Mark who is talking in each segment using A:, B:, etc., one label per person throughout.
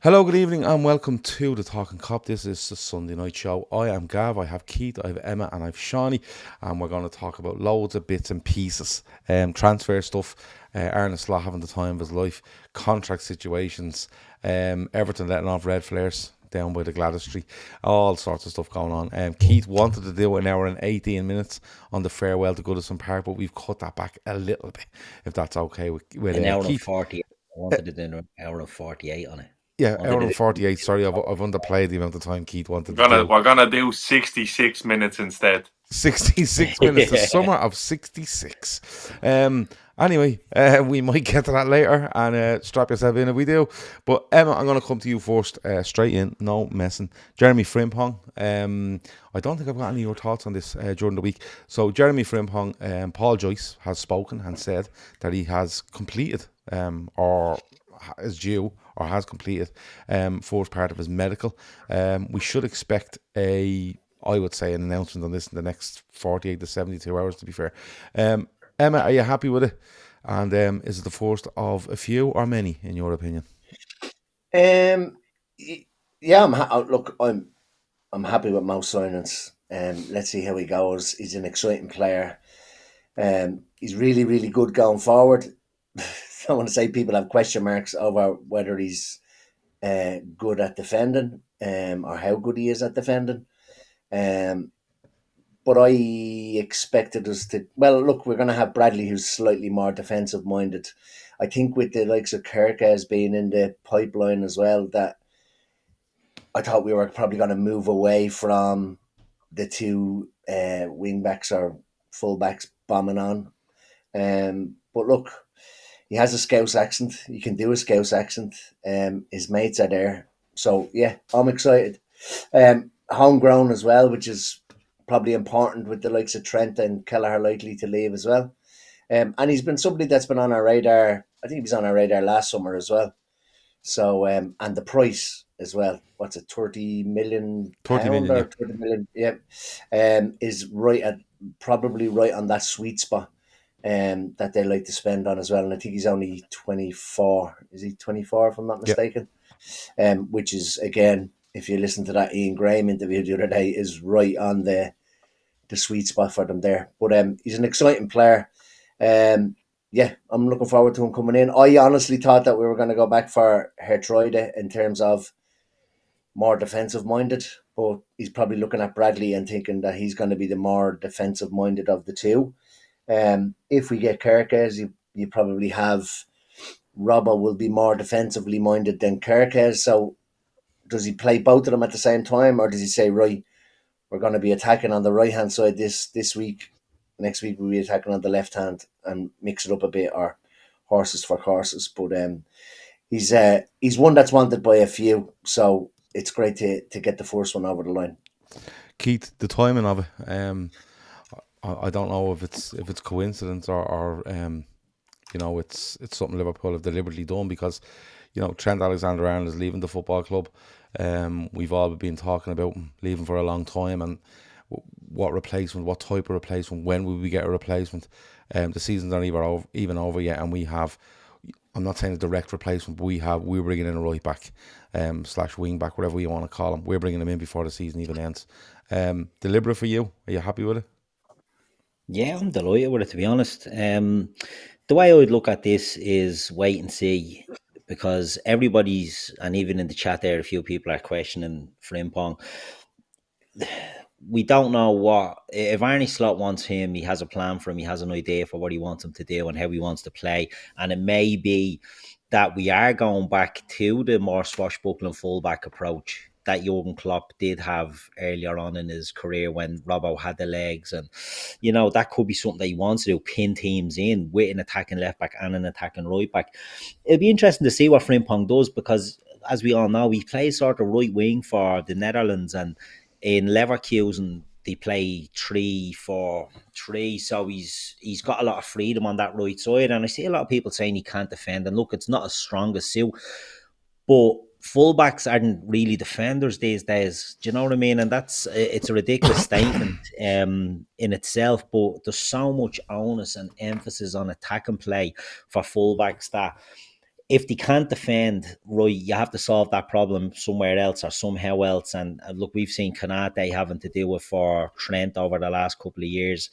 A: Hello, good evening, and welcome to the Talkin Kop. This is the Sunday night show. I am Gav, I have Keith, I have Emma, and I have Shawnee, and we're going to talk about loads of bits and pieces, transfer stuff, Arne Slot having the time of his life, contract situations, Everton letting off red flares down by the Gladys Street, all sorts of stuff going on. Keith wanted to do an hour and 18 minutes on the farewell to Goodison Park, but we've cut that back a little bit, if that's okay with
B: An hour and
A: Keith.
B: 40. I wanted to do an hour and 48 on it.
A: Yeah,
B: Wanted
A: hour
B: to
A: and
B: do
A: 48. Sorry, I've underplayed the amount of time Keith
C: We're
A: wanted to
C: gonna
A: do.
C: we're gonna do 66 minutes instead.
A: 66 minutes, the
B: yeah.
A: summer of 66. Anyway, we might get to that later and strap yourself in if we do. But Emma, I'm going to come to you first, straight in, no messing. Jeremy Frimpong, I don't think I've got any of your thoughts on this during the week. So, Jeremy Frimpong, Paul Joyce has spoken and said that he has completed or is due or has completed first part of his medical. We should expect I would say an announcement on this in the next 48 to 72 hours, to be fair. Emma, are you happy with it? And is it the first of a few or many, in your opinion?
D: Um, yeah, look, I'm happy with Mouse signings. Let's see how he goes. He's an exciting player. He's really, really good going forward. I want to say people have question marks over whether he's good at defending, or how good he is at defending. Um, but I expected us to. Well, look, we're going to have Bradley, who's slightly more defensive minded. I think with the likes of Kerkez being in the pipeline as well, that I thought we were probably going to move away from the two wing backs or full backs bombing on. But look, he has a Scouse accent. He can do a Scouse accent. His mates are there. So, yeah, I'm excited. Homegrown as well, which is probably important with the likes of Trent and Kelleher likely to leave as well. And he's been somebody that's been on our radar. I think he was on our radar last summer as well. So and the price as well. What's it, 30 million
A: 30
D: pound
A: million, yeah.
D: or 30 million? Yeah, is right at probably right on that sweet spot. That they like to spend on as well. And I think he's only 24. Is he 24 if I'm not
A: Yeah.
D: mistaken? Which is again, if you listen to that Ian Graham interview the other day, is right on the sweet spot for them there. But he's an exciting player. Um, yeah, I'm looking forward to him coming in. I honestly thought that we were going to go back for Hertroide in terms of more defensive minded, but he's probably looking at Bradley and thinking that he's going to be the more defensive minded of the two. If we get Kerkez, you probably have Robbo will be more defensively minded than Kerkez. So does he play both of them at the same time, or does he say, right, we're going to be attacking on the right hand side this week. Next week we'll be attacking on the left hand and mix it up a bit, or horses for courses. But he's one that's wanted by a few, so it's great to get the first one over the line.
A: Keith, the timing of it, I don't know if it's coincidence or it's something Liverpool have deliberately done because, Trent Alexander-Arnold is leaving the football club. We've all been talking about him leaving for a long time and what replacement, what type of replacement, when will we get a replacement? The season's not even over yet, and we have. I'm not saying a direct replacement, but we're bringing in a right back, slash wing back, whatever you want to call him. We're bringing him in before the season even ends. Deliberate for you? Are you happy with it?
B: Yeah, I'm delighted with it, to be honest. The way I would look at this is wait and see, because everybody's, and even in the chat there, a few people are questioning Frimpong. We don't know what, if Arnie Slot wants him, he has a plan for him, he has an idea for what he wants him to do and how he wants to play. And it may be that we are going back to the more swashbuckling fullback approach that Jurgen Klopp did have earlier on in his career when Robbo had the legs. And, that could be something that he wants to do, pin teams in with an attacking left back and an attacking right back. It'll be interesting to see what Frimpong does because, as we all know, he plays sort of right wing for the Netherlands, and in Leverkusen they play 3-4-3, so he's got a lot of freedom on that right side. And I see a lot of people saying he can't defend, and look, it's not as strong as Sue, but fullbacks aren't really defenders these days. Do you know what I mean? And it's a ridiculous statement in itself, but there's so much onus and emphasis on attack and play for fullbacks that if they can't defend, right, you have to solve that problem somewhere else or somehow else. And look, we've seen Konate having to deal with for Trent over the last couple of years,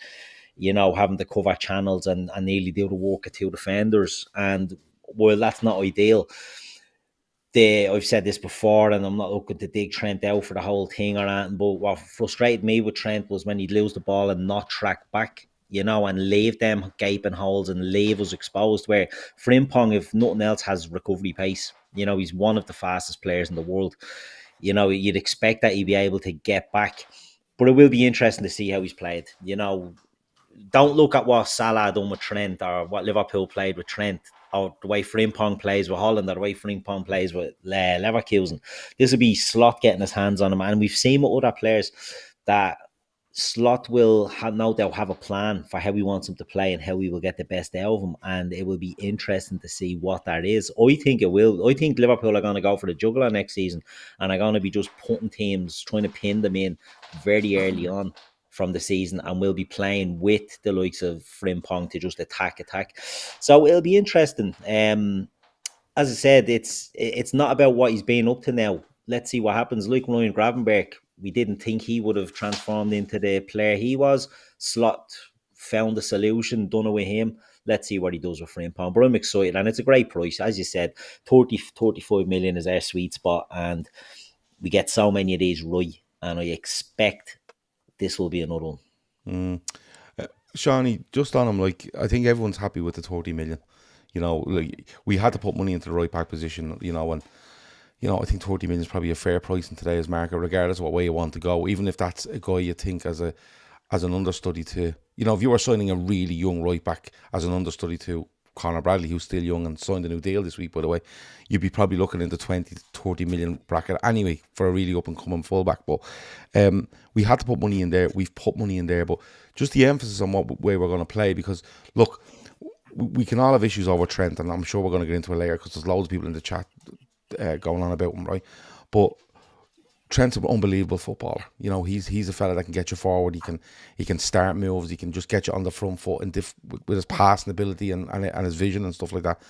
B: having to cover channels and nearly do the work of two defenders. And while that's not ideal, I've said this before, and I'm not looking to dig Trent out for the whole thing or anything, but what frustrated me with Trent was when he'd lose the ball and not track back, and leave them gaping holes and leave us exposed. Where Frimpong, if nothing else, has recovery pace. He's one of the fastest players in the world. You'd expect that he'd be able to get back, but it will be interesting to see how he's played. Don't look at what Salah done with Trent or what Liverpool played with Trent or the way Frimpong plays with Holland or the way Frimpong plays with Leverkusen. This will be Slot getting his hands on him. And we've seen with other players that Slot will no doubt have a plan for how he wants him to play and how he will get the best out of him. And it will be interesting to see what that is. I think it will. I think Liverpool are going to go for the juggler next season and are going to be just putting teams, trying to pin them in very early on from the season, and we'll be playing with the likes of Frimpong to just attack. So it'll be interesting. As I said, it's not about what he's been up to now. Let's see what happens. Like Ryan Gravenberch, we didn't think he would have transformed into the player he was. Slot found a solution, done it with him. Let's see what he does with Frimpong. But I'm excited, and it's a great price. As you said, 35 million is our sweet spot, and we get so many of these right, and I expect this will be another one.
A: Shawnee, just on him, I think everyone's happy with the 30 million. We had to put money into the right back position, and I think 30 million is probably a fair price in today's market, regardless of what way you want to go. Even if that's a guy you think as an understudy to, if you were signing a really young right back as an understudy to Conor Bradley, who's still young and signed a new deal this week, by the way, you'd be probably looking in the 20 to 30 million bracket anyway for a really up and coming fullback. But we had to put money in there. We've put money in there, but just the emphasis on what way we're going to play, because look, we can all have issues over Trent, and I'm sure we're going to get into it later because there's loads of people in the chat going on about him, right? But Trent's an unbelievable footballer. He's a fella that can get you forward. He can start moves. He can just get you on the front foot and with his passing ability and his vision and stuff like that.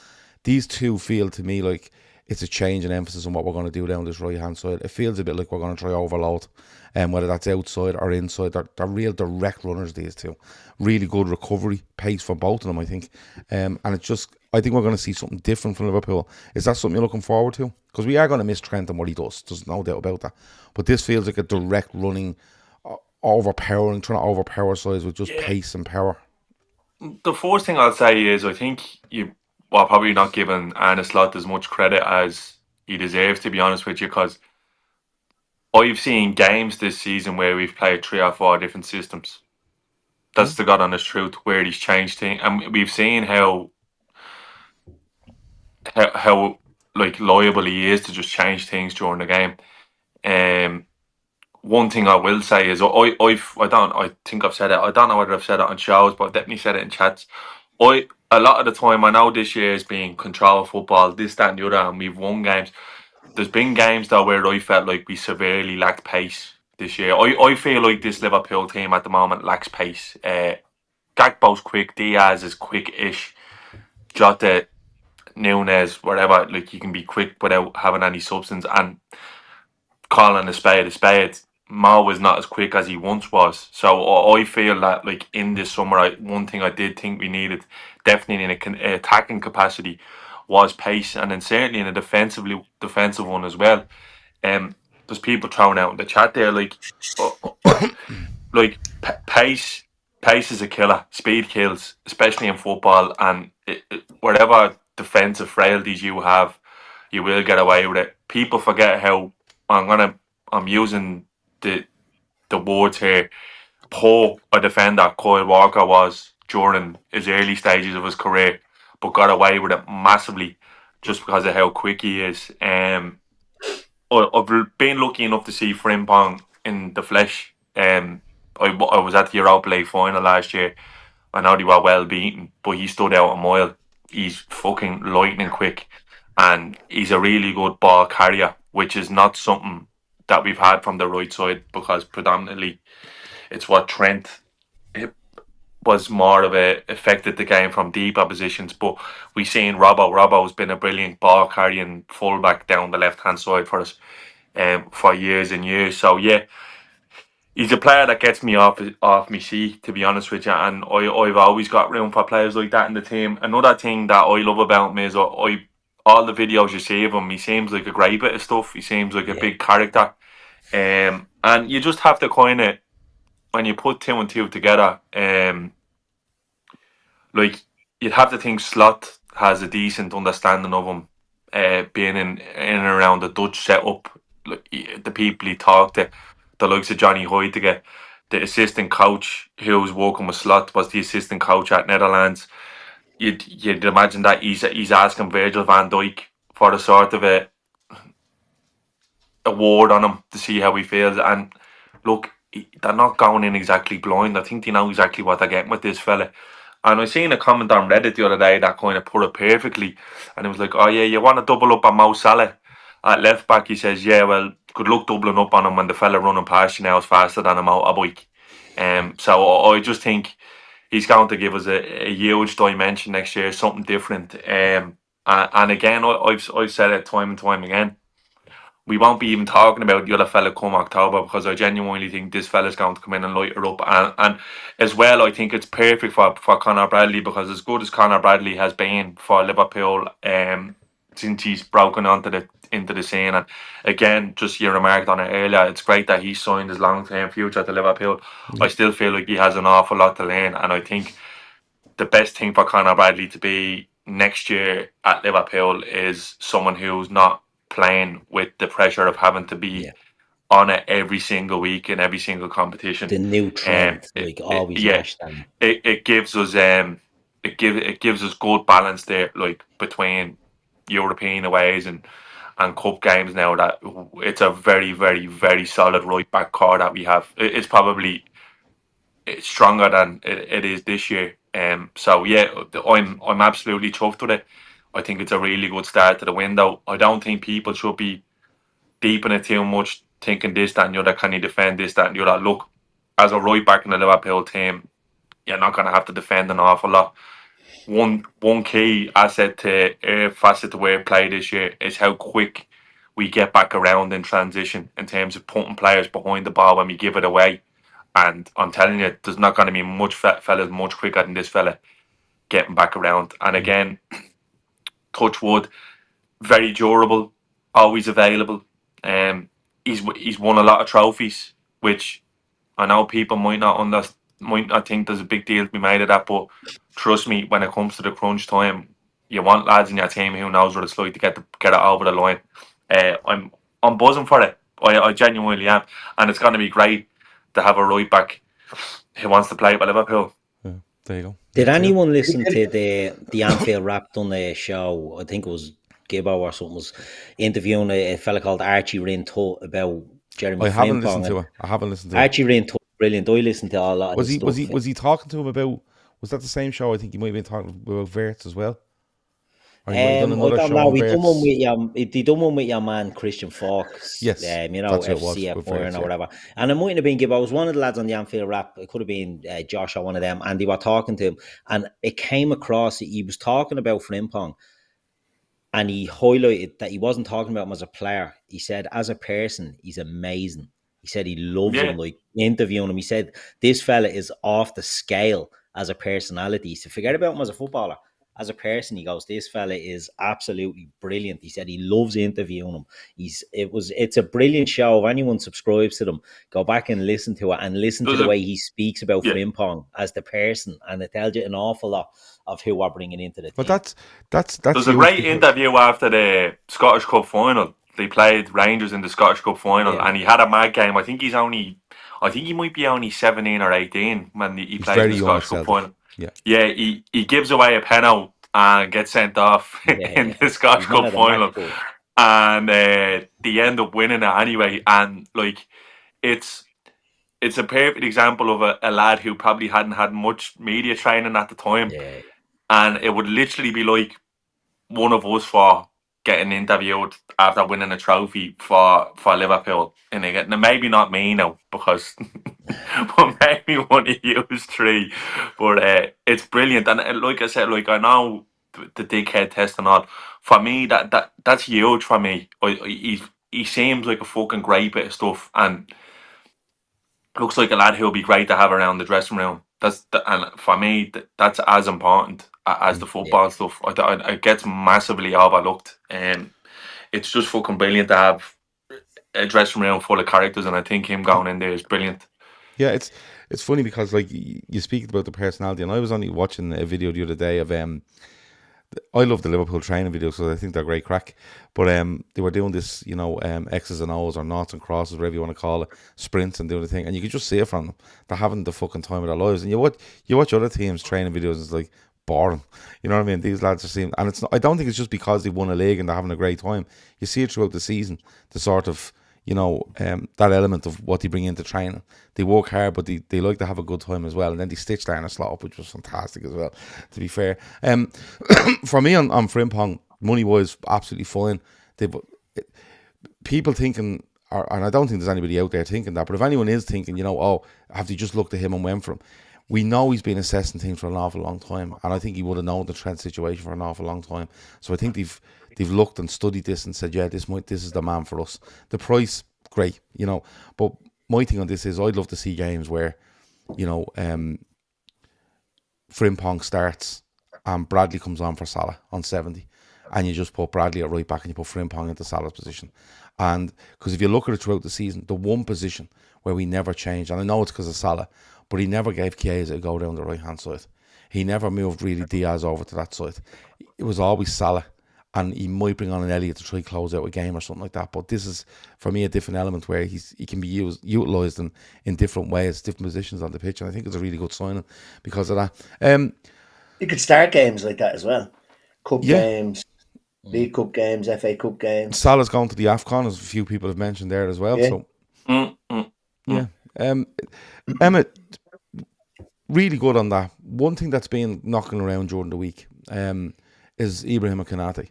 A: These two feel to me like it's a change in emphasis on what we're going to do down this right hand side. It feels a bit like we're going to try overload, and whether that's outside or inside, they're real direct runners. These two, really good recovery pace for both of them, I think. And it's just, I think we're going to see something different from Liverpool. Is that something you're looking forward to? Because we are going to miss Trent and what he does. There's no doubt about that. But this feels like a direct running, trying to overpower sides with just pace and power.
C: The first thing I'll say is I think you are probably not giving Arne Slot as much credit as he deserves, to be honest with you, because I've seen games this season where we've played 3 or 4 different systems. That's the God honest truth, where he's changed things. And we've seen how liable he is to just change things during the game. One thing I will say is I think I've said it. I don't know whether I've said it on shows, but I've definitely said it in chats. A lot of the time, I know this year has been control football, this, that, and the other, and we've won games. There's been games though where I felt like we severely lacked pace this year. I feel like this Liverpool team at the moment lacks pace. Gakpo's quick, Diaz is quick-ish, Jota, Nunes, whatever. Like, you can be quick without having any substance, and calling a spade. Mo is not as quick as he once was. So I feel that, like, in this summer, one thing I did think we needed, definitely in an attacking capacity, was pace, and then certainly in a defensive one as well. There's people throwing out in the chat there pace is a killer. Speed kills, especially in football, and whatever defensive frailties you have, you will get away with it. People forget how I'm using the words here, poor a defender Kyle Walker was during his early stages of his career, but got away with it massively just because of how quick he is. I've been lucky enough to see Frimpong in the flesh. I was at the Europa League final last year. I know they were well beaten, but he stood out a mile. He's fucking lightning quick, and he's a really good ball carrier, which is not something that we've had from the right side, because predominantly it's what Trent was more of a affected the game from deeper positions. But we seen Robbo. Robbo's been a brilliant ball carrying fullback down the left hand side for us for years and years. So yeah, he's a player that gets me off me seat, to be honest with you. And I've always got room for players like that in the team. Another thing that I love about him is all the videos you see of him, he seems like a great bit of stuff. He seems like a big character. And you just have to kind of, when you put two and two together, like you'd have to think Slot has a decent understanding of him, being in and around the Dutch setup. Like the people he talked to, the likes of Johnny Hoytiger, the assistant coach who was working with Slot was the assistant coach at Netherlands. You'd imagine that he's asking Virgil van Dijk for the sort of a award on him to see how he feels. And look, they're not going in exactly blind. I think they know exactly what they're getting with this fella. And I seen a comment on Reddit the other day that kind of put it perfectly. And it was like, oh yeah, you want to double up on Mo Salah at left back? He says, yeah, well, good luck doubling up on him when the fella running past you now is faster than a motorbike. So I just think he's going to give us a huge dimension next year, something different. And again, I've said it time and time again. We won't be even talking about the other fella come October, because I genuinely think this fella's going to come in and light her up. And as well, I think it's perfect for Conor Bradley, because as good as Conor Bradley has been for Liverpool since he's broken into the scene, and again, just you remarked on it earlier, it's great that he signed his long-term future to Liverpool. I still feel like he has an awful lot to learn, and I think the best thing for Conor Bradley to be next year at Liverpool is someone who's not playing with the pressure of having to be on it every single week in every single competition.
B: The new trend, always match them.
C: It gives us it gives us good balance there, like between European aways and cup games now. That it's a very, very, very solid right back core that we have. It's probably stronger than it is this year. So yeah, I'm absolutely chuffed with it. I think it's a really good start to the window. I don't think people should be deep in it too much, thinking this, that, and the other. Can you defend this, that, and the other? Look, as a right back in the Liverpool team, you're not going to have to defend an awful lot. One key facet to where play this year is how quick we get back around in transition in terms of putting players behind the ball when we give it away. And I'm telling you, there's not going to be much fellas much quicker than this fella getting back around. And again, touch wood, very durable, always available. He's won a lot of trophies, which I know people might not think there's a big deal to be made of that, but trust me, when it comes to the crunch time, you want lads in your team who knows what it's like to get it over the line. I'm buzzing for it. I genuinely am, and it's going to be great to have a right back who wants to play for Liverpool.
A: Yeah, there you go.
B: Did anyone listen to the Anfield Wrapped on the show? I think it was Gibbo or something was interviewing a fella called Archie Rintut about Jeremy Frimpong.
A: I haven't listened to it.
B: Archie Rintut, brilliant. I listened to a lot of his stuff.
A: Was he talking to him about? Was that the same show? I think he might have been talking about Wirtz as well.
B: I don't know. He done one with your man Christian Fox.
A: Yes,
B: FCF or whatever. And it mightn't have been Gibbo. It was one of the lads on the Anfield Wrap. It could have been Josh or one of them. And they were talking to him, and it came across. He was talking about Frimpong, and he highlighted that he wasn't talking about him as a player. He said, as a person, he's amazing. He said he loves him, like interviewing him. He said this fella is off the scale as a personality. So forget about him as a footballer. As a person, he goes, this fella is absolutely brilliant. He said he loves interviewing him. It's a brilliant show. If anyone subscribes to them, go back and listen to it, and listen to the way he speaks about Frimpong as the person, and it tells you an awful lot of who we're bringing into the team.
A: But that's
C: there's a great interview after the Scottish Cup final. They played Rangers in the Scottish Cup final, and he had a mad game. I think he might be only 17 or 18 when he played in the Scottish Cup final. Yeah, he gives away a penalty and gets sent off in the Scottish Cup final, and they end up winning it anyway. And like, it's a perfect example of a lad who probably hadn't had much media training at the time, and it would literally be like one of us for getting interviewed after winning a trophy for Liverpool. And again, maybe not me now, because but maybe one of you is three. But it's brilliant, and like I said, like I know the dickhead test and all. For me, that's huge for me. He seems like a fucking great bit of stuff, and looks like a lad who'll be great to have around the dressing room. And for me, that's as important as the football stuff. It gets massively overlooked, and it's just fucking brilliant to have a dressing room full of characters, and I think him going in there is brilliant.
A: Yeah, it's funny because like you speak about the personality, and I was only watching a video the other day of I love the Liverpool training videos because I think they're great crack. But they were doing this, X's and O's or noughts and crosses, whatever you want to call it, sprints and doing the thing, and you could just see it from them. They're having the fucking time of their lives, and you watch other teams training videos, it's like boring. You know what I mean? These lads are seeing, and it's not, I don't think it's just because they won a league and they're having a great time. You see it throughout the season, the sort of that element of what they bring into training. They work hard, but they like to have a good time as well. And then they stitched down a slot up, which was fantastic as well, to be fair. For me on Frimpong, money-wise, absolutely fine. People thinking, and I don't think there's anybody out there thinking that, but if anyone is thinking, have they just looked at him and went for him? We know he's been assessing things for an awful long time, and I think he would have known the Trent situation for an awful long time. So I think they've looked and studied this and said, yeah, this is the man for us. The price, great, But my thing on this is I'd love to see games where, Frimpong starts and Bradley comes on for Salah on 70, and you just put Bradley at right back and you put Frimpong into Salah's position. And because if you look at it throughout the season, the one position where we never changed, and I know it's because of Salah, but he never gave Chiesa a go down the right hand side. He never moved really Diaz over to that side. It was always Salah, and he might bring on an Elliott to try close out a game or something like that. But this is, for me, a different element where he can be utilised in different ways, different positions on the pitch, and I think it's a really good signing because of that.
D: You could start games like that as well. Cup games, League Cup games, FA Cup games.
A: Salah's going to the AFCON, as a few people have mentioned there as well.
D: Yeah.
A: So, yeah. Emmett, really good on that. One thing that's been knocking around during the week is Ibrahim Konate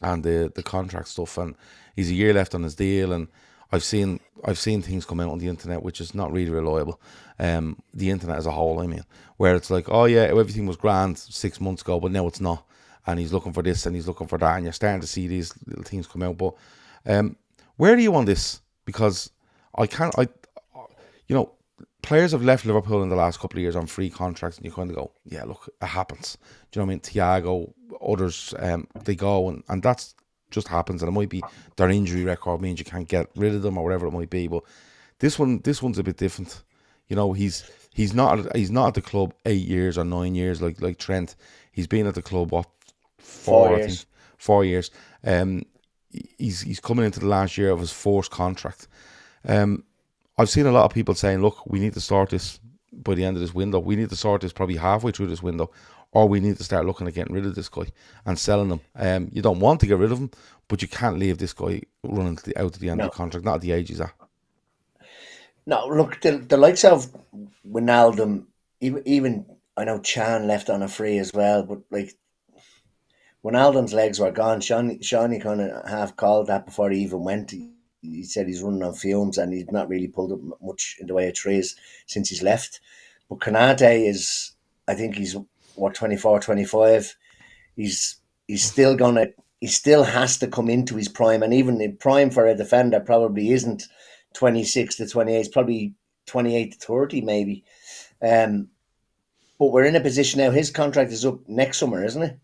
A: and the contract stuff, and he's a year left on his deal, and I've seen things come out on the internet which is not really reliable. The internet as a whole, I mean, where it's like, oh yeah, everything was grand 6 months ago, but now it's not, and he's looking for this and he's looking for that, and you're starting to see these little things come out. But where are you on this? Because players have left Liverpool in the last couple of years on free contracts, and you kind of go, yeah, look, it happens. Do you know what I mean? Thiago, others, they go, and that's just happens, and it might be their injury record means you can't get rid of them or whatever it might be. But this one's a bit different. He's not at the club 8 years or 9 years like Trent. He's been at the club 4 years. I think 4 years. He's coming into the last year of his fourth contract. I've seen a lot of people saying, look, we need to sort this by the end of this window. We need to sort this probably halfway through this window, or we need to start looking at getting rid of this guy and selling him. You don't want to get rid of him, but you can't leave this guy running out to the end of the contract, not at the age he's at.
D: No, look, the likes of Wijnaldum, even I know Chan left on a free as well, but like Wijnaldum's legs were gone. Shawnee kind of half called that before he even went. He said he's running on fumes and he's not really pulled up much in the way of trees since he's left. But Konate is, I think he's 24, 25. He's still has to come into his prime, and even the prime for a defender probably isn't 26 to 28. It's probably 28 to 30 maybe. But we're in a position now. His contract is up next summer, isn't it?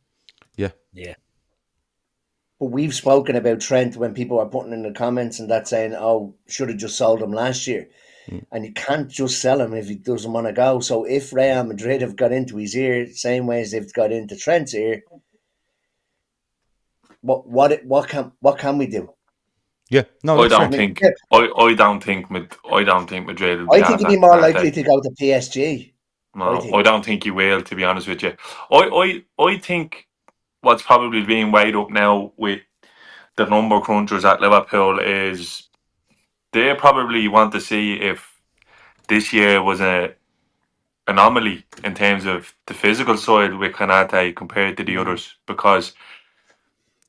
B: Yeah.
D: But we've spoken about Trent when people are putting in the comments and that saying, oh, should have just sold him last year. And you can't just sell him if he doesn't want to go. So if Real Madrid have got into his ear, same way as they've got into Trent's ear, what can we do?
A: Yeah, no,
C: I don't think Madrid.
D: I think he'd be more likely to go to PSG.
C: No, I don't think he will, to be honest with you. I think what's probably being weighed up now with the number crunchers at Liverpool is they probably want to see if this year was an anomaly in terms of the physical side with Konate compared to the others. Because,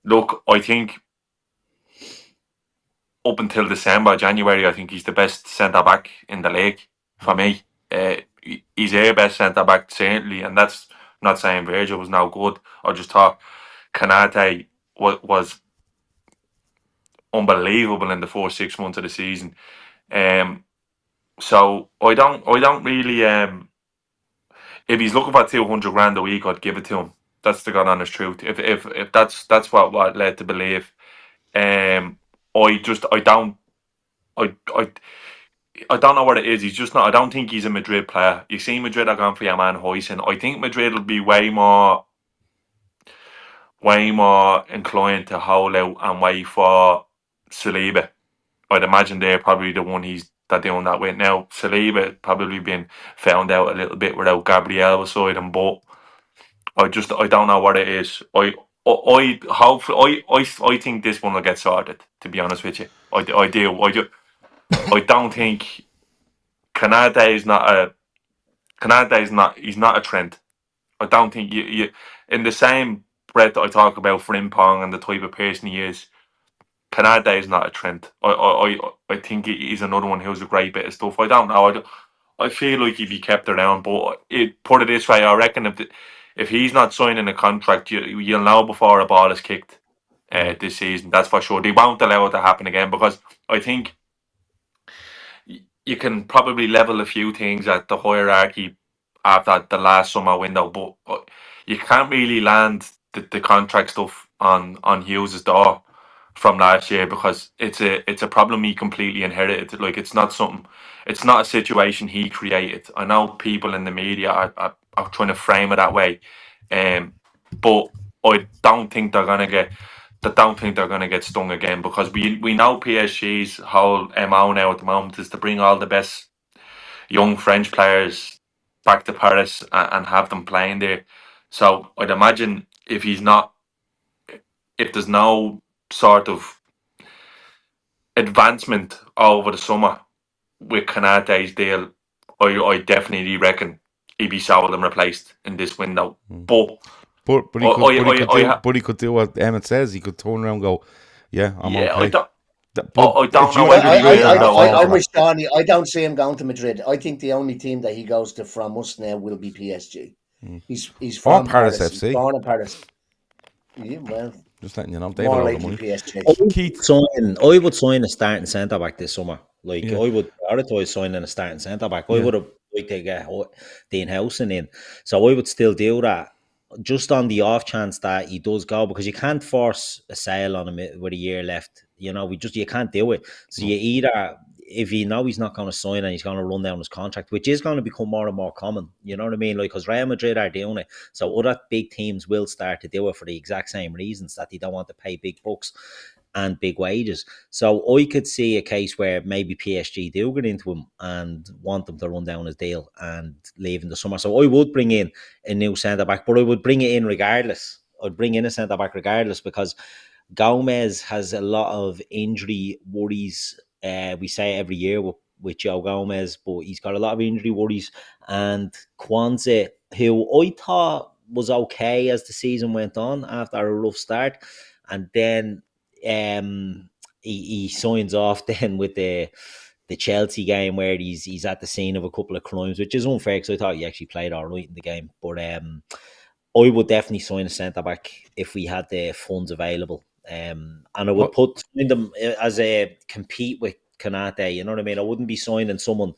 C: look, I think up until January, I think he's the best centre-back in the league. for me. He's our best centre back certainly, and that's not saying Virgil was no good. I just thought Konate was unbelievable in the first 6 months of the season. So I don't really. If he's looking for 200 grand a week, I'd give it to him. That's the God honest truth. If that's what led to believe. I don't know what it is. He's just not. I don't think he's a Madrid player. You see, Madrid are going for your man Hoyson. I think Madrid will be way more inclined to hold out and wait for Saliba. I'd imagine they're probably the one they're doing that with now. Saliba probably been found out a little bit without Gabriel beside him, but I don't know what it is. I think this one will get sorted. To be honest with you, I do. I don't think Konate is not he's not a trend. I don't think you in the same breath that I talk about Frimpong and the type of person he is. Konate is not a trend. I think he's another one who's a great bit of stuff. I don't know. I feel like he'd be kept around, but put it this way, I reckon if he's not signing a contract, you'll know before a ball is kicked this season. That's for sure. They won't allow it to happen again because I think you can probably level a few things at the hierarchy after the last summer window, but you can't really land the contract stuff on Hughes' door from last year because it's a problem he completely inherited. Like it's not a situation he created. I know people in the media are trying to frame it that way, but I don't think they're gonna get stung again because we know PSG's whole MO now at the moment is to bring all the best young French players back to Paris and have them playing there. So I'd imagine if there's no sort of advancement over the summer with Konate's deal, I definitely reckon he'd be sold and replaced in this window. But
A: he could do what Emmett says. He could turn around and go, "Yeah, I'm okay."
C: I don't know.
D: I'm with Johnny. I don't see him going to Madrid. I think the only team that he goes to from us now will be PSG. He's from
A: Paris FC.
D: He's born in Paris. Yeah, well,
A: just letting you know, they
D: more
A: have all the
D: likely
A: money.
D: PSG.
B: I would sign a starting centre back this summer. Like I would prioritize signing a starting centre back. I would have liked to get Dean Howson in, so I would still do that. Just on the off chance that he does go, because you can't force a sale on him with a year left. You know, you can't do it. So you either, if you know he's not going to sign and he's going to run down his contract, which is going to become more and more common. You know what I mean? Like, because Real Madrid are doing it, so other big teams will start to do it for the exact same reasons, that they don't want to pay big bucks and big wages. So I could see a case where maybe PSG do get into him and want them to run down his deal and leave in the summer. So I would bring in a new centre back, but I would bring it in regardless. I'd bring in a centre back regardless, because Gomez has a lot of injury worries. We say it every year with Joe Gomez, but he's got a lot of injury worries. And Kwanzaa, who I thought was okay as the season went on after a rough start, and then he signs off then with the Chelsea game where he's at the scene of a couple of crimes, which is unfair because I thought he actually played all right in the game. But I would definitely sign a centre back if we had the funds available, and I would sign them as a compete with Konate. You know what I mean? I wouldn't be signing someone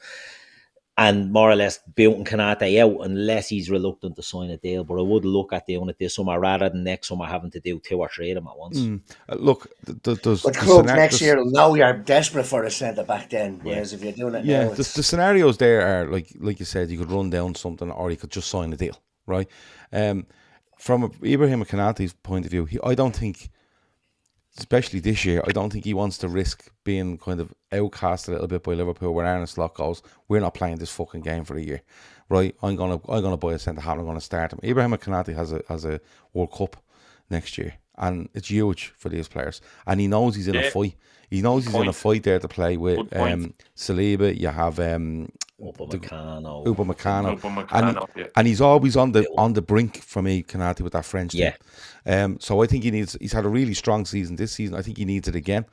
B: and more or less booting Konate out unless he's reluctant to sign a deal. But I would look at doing it this summer rather than next summer having to do 2 or 3 of them at once.
A: Look,
D: but clubs next year will know you're desperate for a centre back then. Whereas if you're doing it now,
A: the scenarios there are like you said, you could run down something or you could just sign a deal, right? From Ibrahim Konate's point of view, I don't think, especially this year, I don't think he wants to risk being kind of outcast a little bit by Liverpool, where Arne Slot goes, "We're not playing this fucking game for a year, right? I'm gonna buy a centre half. I'm gonna start him." Ibrahim Konate has a World Cup next year, and it's huge for these players. And he knows he's in a fight. He knows he's in a fight there to play with Saliba. You have
B: Upamecano.
A: Upamecano.
C: Upamecano, yeah.
A: And he's always on the brink for me, Konate, with that French team. So I think he's had a really strong season this season. I think he needs it again,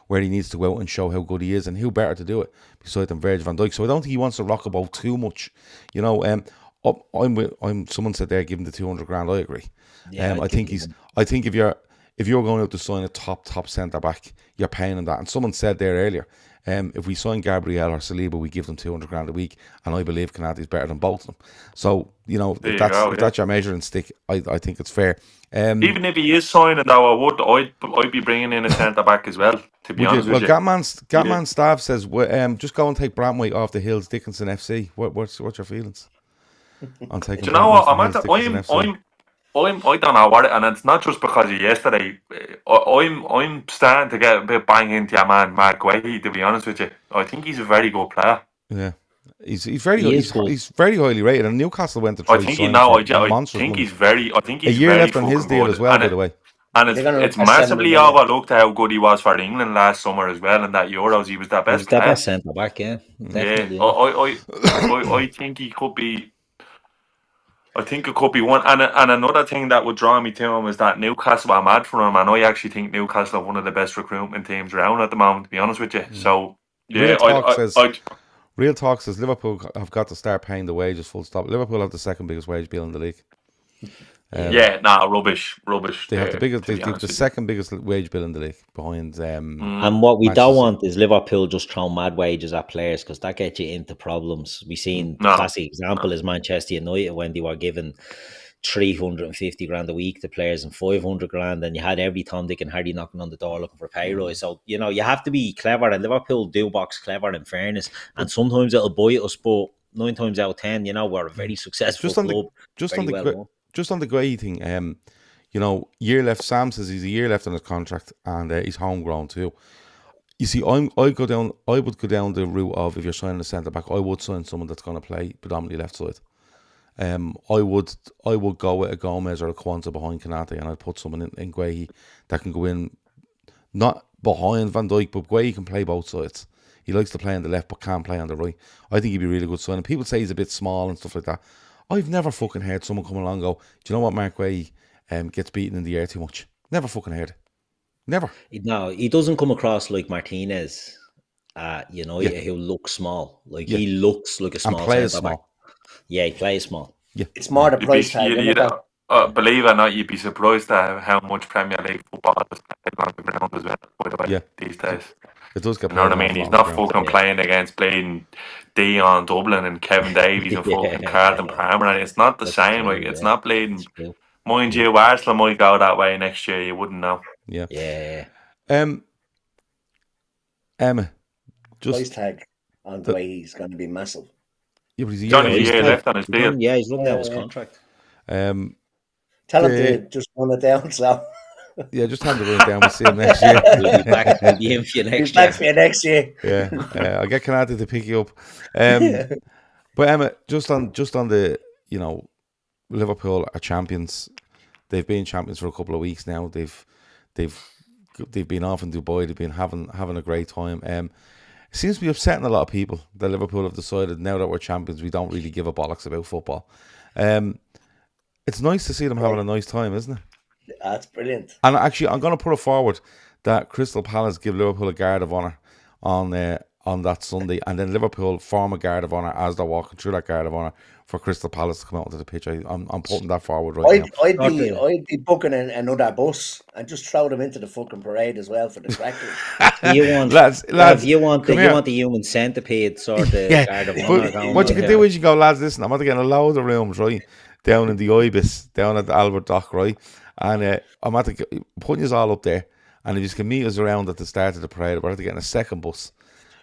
A: where he needs to go out and show how good he is, and who better to do it beside than Virgil van Dijk. So I don't think he wants to rock about too much. You know, I'm someone said there, give him the 200 grand. I agree.
B: Yeah,
A: I think if you're going out to sign a top centre back, you're paying him that. And someone said there earlier, if we sign Gabriel or Saliba, we give them 200 grand a week, and I believe Konate is better than both of them. So if that's your measuring stick, I think it's fair.
C: Even if he is signing, though, I'd be bringing in a centre back as well. To be honest with you.
A: Gatman Stav says, just go and take Brantwaite off the Hills Dickinson FC. What's your feelings on taking?
C: Do you know what? I don't know what, and it's not just because of yesterday. I'm starting to get a bit bang into your man Mark Guehi. To be honest with you, I think he's a very good player.
A: Yeah, he's very highly rated. And Newcastle went to try.
C: I think he's very. I think he's
A: a year
C: very
A: left on his deal
C: good.
A: as well, by the way.
C: And it's massively overlooked how good he was for England last summer as well in that Euros. He was the best player.
B: Best centre back, yeah. Definitely.
C: Yeah, I think he could be. I think it could be one. And another thing that would draw me to him is that Newcastle are mad for him, and I actually think Newcastle are one of the best recruitment teams around at the moment, to be honest with you. So yeah,
A: Real Talk says Liverpool have got to start paying the wages. Full stop. Liverpool have the second biggest wage bill in the league.
C: Rubbish.
A: They have the second biggest wage bill in the league behind.
B: And what we don't want is Liverpool just throwing mad wages at players, because that gets you into problems. We've seen the classic example is Manchester United when they were given 350 grand a week to players and 500 grand, and you had every Tom, Dick and Harry knocking on the door looking for a pay rise. So, you know, you have to be clever, and Liverpool do box clever in fairness, and sometimes it'll bite us, but 9 times out of 10, you know, we're a very successful club.
A: Just on the Gray thing, you know, year left. Sam says he's a year left on his contract, and he's homegrown too. You see, I would go down the route of, if you're signing a centre back, I would sign someone that's going to play predominantly left side. I would go with a Gomez or a Kwanzaa behind Konate, and I'd put someone in Guehi that can go in, not behind Van Dijk, but Guehi can play both sides. He likes to play on the left, but can't play on the right. I think he'd be a really good signing. People say he's a bit small and stuff like that. I've never fucking heard someone come along and go, do you know what, Mark Guehi gets beaten in the air too much? Never fucking heard it. Never.
B: No, he doesn't come across like Martinez, who looks small. Like, he looks like a small centre back. Yeah, he plays small.
A: Yeah,
D: it's more the price tag.
C: Believe it or not, you'd be surprised at how much Premier League football is played on the ground as well, by the way, these days.
A: It does get.
C: You know what I mean? He's not fucking playing against playing Dion Dublin and Kevin Davies and fucking Carlton Palmer. And it's not the same. Like, it's not playing. Mind you, Arsenal might go that way next year. You wouldn't know.
B: Yeah.
A: Emma, just
D: price tag on the way he's going to be massive.
A: Yeah, but he's
C: a year left on his deal.
B: Yeah, he's looking at his contract.
D: Tell him to just run it down, so.
A: Yeah, just hand the run down. We'll see him next year.
B: We'll be back for you next year.
A: Yeah, I'll get Konate to pick you up. But Emma, just on the, you know, Liverpool are champions. They've been champions for a couple of weeks now. They've been off in Dubai. They've been having a great time. It seems to be upsetting a lot of people that Liverpool have decided now that we're champions, we don't really give a bollocks about football. It's nice to see them having a nice time, isn't it?
D: That's brilliant.
A: And actually, I'm going to put it forward that Crystal Palace give Liverpool a guard of honour on that Sunday, and then Liverpool form a guard of honour as they're walking through that guard of honour for Crystal Palace to come out onto the pitch. I'm putting that forward right now.
D: I'd be booking another bus and just throw them into the fucking parade as well for the crack.
B: You want lads, you want the human centipede sort of guard of honour.
A: What you can do is you go, lads, listen, I'm going to get a load of rooms, right, down in the Ibis, down at the Albert Dock, right, and I'm putting you all up there, and if you can meet us around at the start of the parade, we're getting a second bus,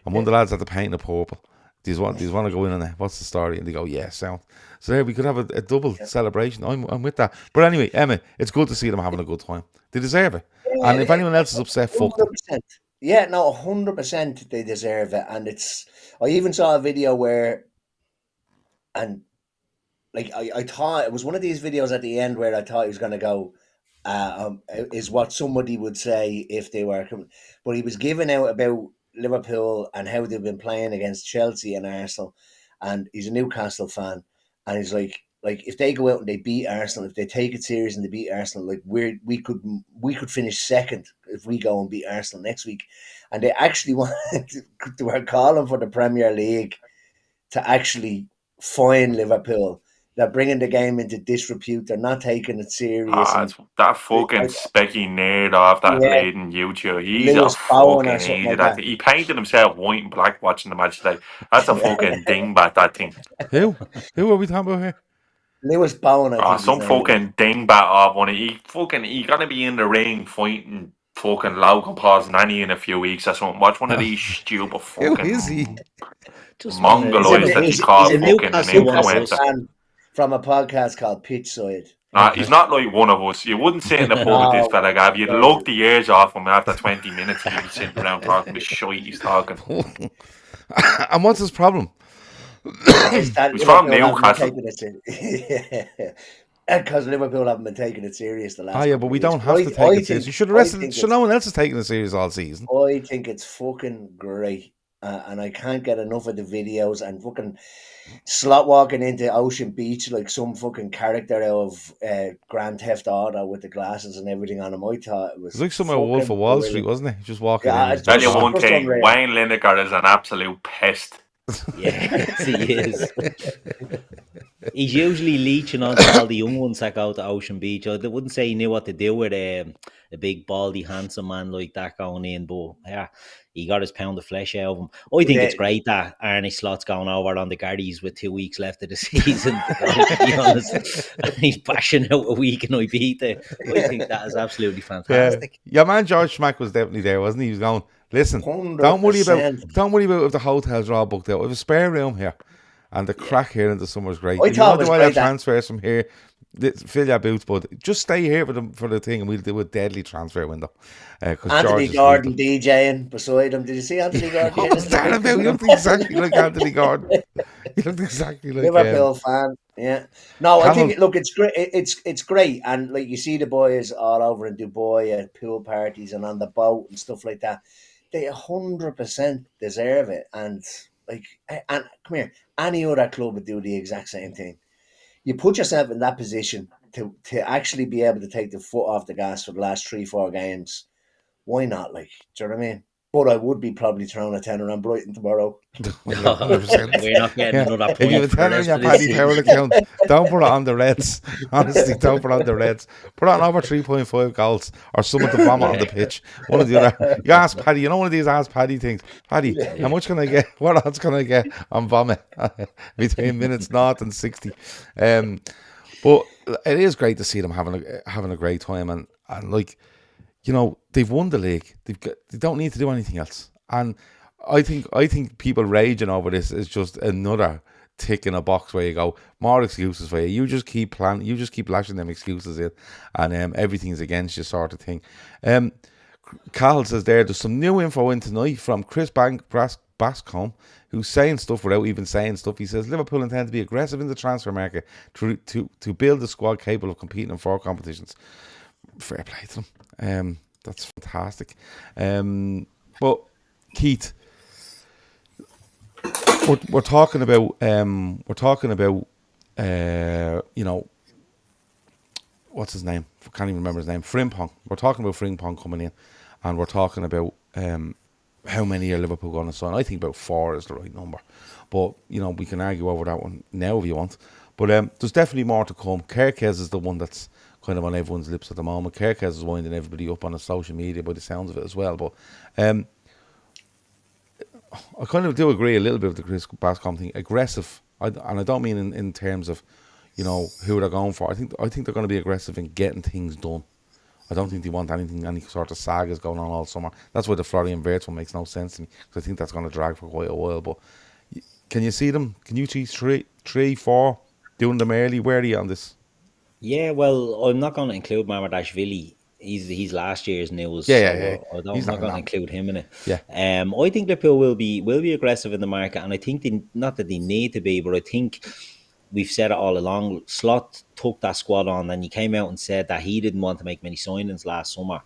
A: and one of the lads had to paint the purple. Do you want to go in on it? What's the story? And they go, yeah, sound. So there we could have a double celebration. I'm with that. But anyway, Emma, it's good to see them having a good time. They deserve it. Yeah, and if anyone else is upset, 100%. Fuck them.
D: Yeah, no, 100% they deserve it. And I even saw a video where, and like I thought it was one of these videos at the end where I thought he was going to go, is what somebody would say if they were, but he was giving out about Liverpool and how they've been playing against Chelsea and Arsenal, and he's a Newcastle fan, and he's like if they go out and they beat Arsenal, if they take it serious and they beat Arsenal, like we could finish second if we go and beat Arsenal next week, and they actually were calling for the Premier League to actually fine Liverpool. They're bringing the game into disrepute. They're not taking it serious.
C: It's that fucking specky nerd off that lad in YouTube. He's
D: Lewis
C: a
D: Bowen or
C: fucking
D: something
C: idiot.
D: like that.
C: He painted himself white and black watching the match today. That's a fucking dingbat, that thing.
A: Who are we talking about here?
D: Lewis Bowen, I think.
C: Some fucking dingbat off one. He gonna be in the ring fighting fucking Logan Paul's nanny in a few weeks or something. Watch one of these stupid fucking
A: Who is he?
C: mongoloids that you call fucking an influencer.
D: From a podcast called Pitchside.
C: He's not like one of us. You wouldn't sit in the pub with this fella, Gav. You'd lug the ears off him after 20 minutes and you'd be sitting around talking the shit he's talking.
A: And what's his problem?
C: He's from Newcastle.
D: Because Liverpool haven't been taking it serious the last.
A: Yeah, but we don't have to take it serious. You should arrest it. So no one else is taking it serious all season.
D: I think it's fucking great. And I can't get enough of the videos and fucking slot walking into Ocean Beach like some fucking character out of Grand Theft Auto with the glasses and everything on him. I thought it was
A: like some Wolf of Wall Street, wasn't it? Just walking in.
C: Tell you one thing, Wayne Lineker is an absolute pest.
B: Yes, he is. He's usually leeching on all the young ones that go to Ocean Beach. I wouldn't say he knew what to do with a big, baldy, handsome man like that going in, but yeah, he got his pound of flesh out of him. I think it's great that Arnie Slot's going over on the Gardies with 2 weeks left of the season. To be honest, he's bashing out a week in Ibiza. I think that is absolutely fantastic.
A: Yeah, man, George Schmack was definitely there, wasn't he? He was going, listen,
D: 100%.
A: don't worry about if the hotels are all booked out. We have a spare room here. And the crack here in the summer is great.
D: I thought it was great
A: transfers from here. Fill your boots, but just stay here for the thing, and we'll do a deadly transfer window.
D: Anthony Gordon DJing beside him. Did you see Anthony Gordon?
A: What was that about? You looked exactly like Anthony Gordon. You looked exactly like
D: Liverpool fan. Yeah. No, I think it's great. It's great, and like you see the boys all over in Dubai at pool parties and on the boat and stuff like that. They 100% deserve it, and come here. Any other club would do the exact same thing. You put yourself in that position to actually be able to take the foot off the gas for the last 3-4 games. Why not? Like, do you know what I mean? But I would be probably throwing a tenner on Brighton tomorrow.
B: We're not getting another point.
A: If you have a tenner in your Paddy Power account, don't put it on the Reds. Honestly, don't put it on the Reds. Put it on over 3.5 goals or someone to vomit on the pitch. One of the other. You ask Paddy, you know one of these Ask Paddy things. Paddy, how much can I get? What odds can I get on vomit between minutes 0 and 60? But it is great to see them having a great time and like, you know, they've won the league. They don't need to do anything else. And I think people raging over this is just another tick in a box where you go, more excuses for you. You just keep lashing them excuses in, and everything's against you, sort of thing. Carl says there's some new info in tonight from Chris Bascombe, who's saying stuff without even saying stuff. He says Liverpool intend to be aggressive in the transfer market to build a squad capable of competing in 4 competitions. Fair play to them. That's fantastic. But Keith, we're talking about you know, what's his name? I can't even remember his name. Frimpong. We're talking about Frimpong coming in, and we're talking about how many are Liverpool going to sign. I think about 4 is the right number, but you know, we can argue over that one now if you want. But there's definitely more to come. Kerkez is the one that's kind of on everyone's lips at the moment. Kerkez is winding everybody up on his social media by the sounds of it as well. But I kind of do agree a little bit with the Chris Bascombe thing. Aggressive, and I don't mean in terms of, you know, who they're going for. I think they're going to be aggressive in getting things done. I don't think they want any sort of sagas going on all summer. That's why the Florian Wirtz one makes no sense to me, because I think that's going to drag for quite a while. But can you see them? Can you see 3, 4 doing them early? Where are you on this?
B: Yeah, well, I'm not going to include Mamardashvili. He's last year's news.
A: Yeah.
B: I'm not going to include him in it.
A: Yeah.
B: I think Liverpool will be aggressive in the market, and I think not that they need to be, but I think we've said it all along. Slot took that squad on, and he came out and said that he didn't want to make many signings last summer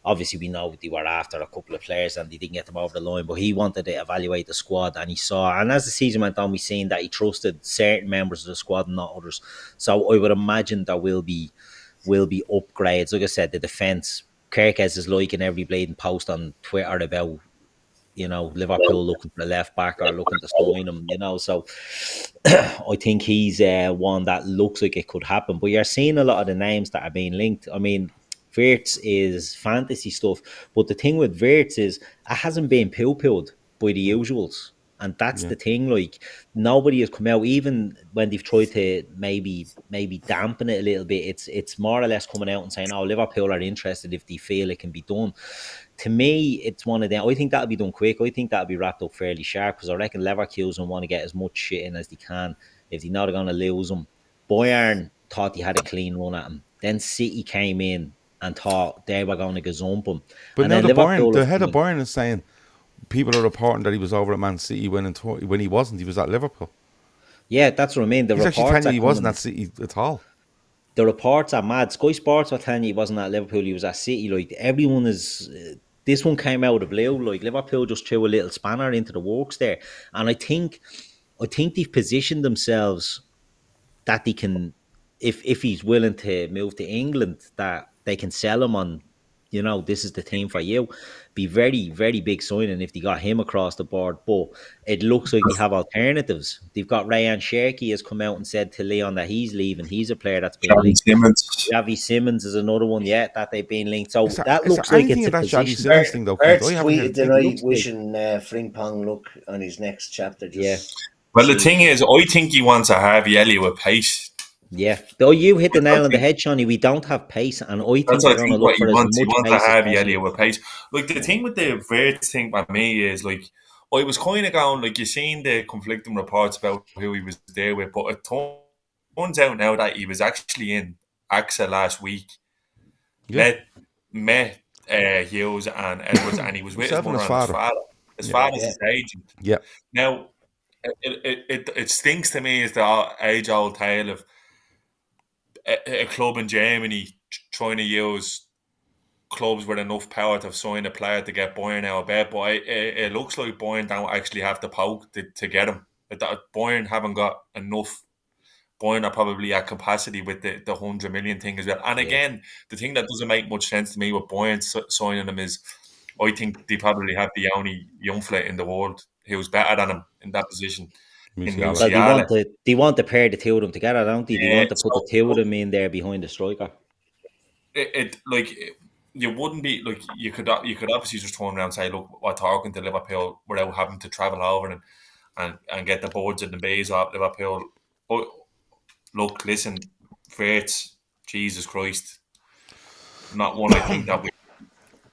B: obviously we know they were after a couple of players and they didn't get them over the line, but he wanted to evaluate the squad, and he saw, and as the season went on, we seen that he trusted certain members of the squad and not others. So I would imagine there will be upgrades. Like I said, the defence, Kerkez is liking every bleeding post on Twitter about, you know, Liverpool looking for a left back or looking to sign him, you know. So I think he's one that looks like it could happen. But you're seeing a lot of the names that are being linked. I mean, Wirtz is fantasy stuff, but the thing with Wirtz is it hasn't been poo-pooed by the usuals. And that's the thing, like, nobody has come out, even when they've tried to maybe dampen it a little bit, it's more or less coming out and saying, oh, Liverpool are interested if they feel it can be done. To me, it's one of them. I think that'll be done quick. I think that'll be wrapped up fairly sharp, because I reckon Leverkusen want to get as much shit in as they can if they know they're going to lose them. Bayern thought they had a clean run at them. Then City came in and thought they were going to gazump them.
A: But
B: and
A: now
B: then
A: the head of Bayern is saying people are reporting that he was over at Man City when he wasn't. He was at Liverpool.
B: Yeah, that's what I mean.
A: He's actually telling you he wasn't at City at all.
B: The reports are mad. Sky Sports were telling you he wasn't at Liverpool, he was at City. Like, everyone is... this one came out of the blue. Like, Liverpool just threw a little spanner into the works there. And I think they've positioned themselves that they can... If he's willing to move to England, that they can sell him on, you know, this is the team for you. Be very, very big signing if they got him across the board. But it looks like they have alternatives. They've got Rayan Cherki has come out and said to Leon that he's leaving. He's a player that's been linked. Javi Simmons is another one yet that they've been linked. So that looks like it's a position.
A: Javi Simmons thing, though,
D: Wirtz tweeted tonight wishing Frimpong luck on his next chapter.
C: Well, the thing is, I think he wants a Harvey Elliott with pace.
B: Yeah, though you hit the nail on the head, Shawnee. We don't have pace, and I think they're going to look for as much pace.
C: He wants a Harvey Elliott with pace. Like, the thing with the Wirtz thing by me is, like, I was kind of going, like, you've seen the conflicting reports about who he was there with, but it turns out now that he was actually in AXA last week. Met Hughes and Edwards, and he was with his mother and his father. His father's his agent.
A: Yeah.
C: Now, it stinks to me, is the age-old tale of a club in Germany trying to use clubs with enough power to sign a player to get Bayern out of bed, but it looks like Bayern don't actually have the poke to get him. Bayern haven't got enough. Bayern are probably at capacity with the 100 million thing as well. And again, the thing that doesn't make much sense to me with Bayern signing him is, I think they probably have the only young fella in the world who's better than him in that position.
B: Well, they want to pair the two of them together, don't they? They want to put the two of them in there behind the striker.
C: You wouldn't be like, you could obviously just turn around and say, look, we're talking to Liverpool without having to travel over and get the boards and the bays off Liverpool. But look, listen, Wirtz, Jesus Christ, not one I think that we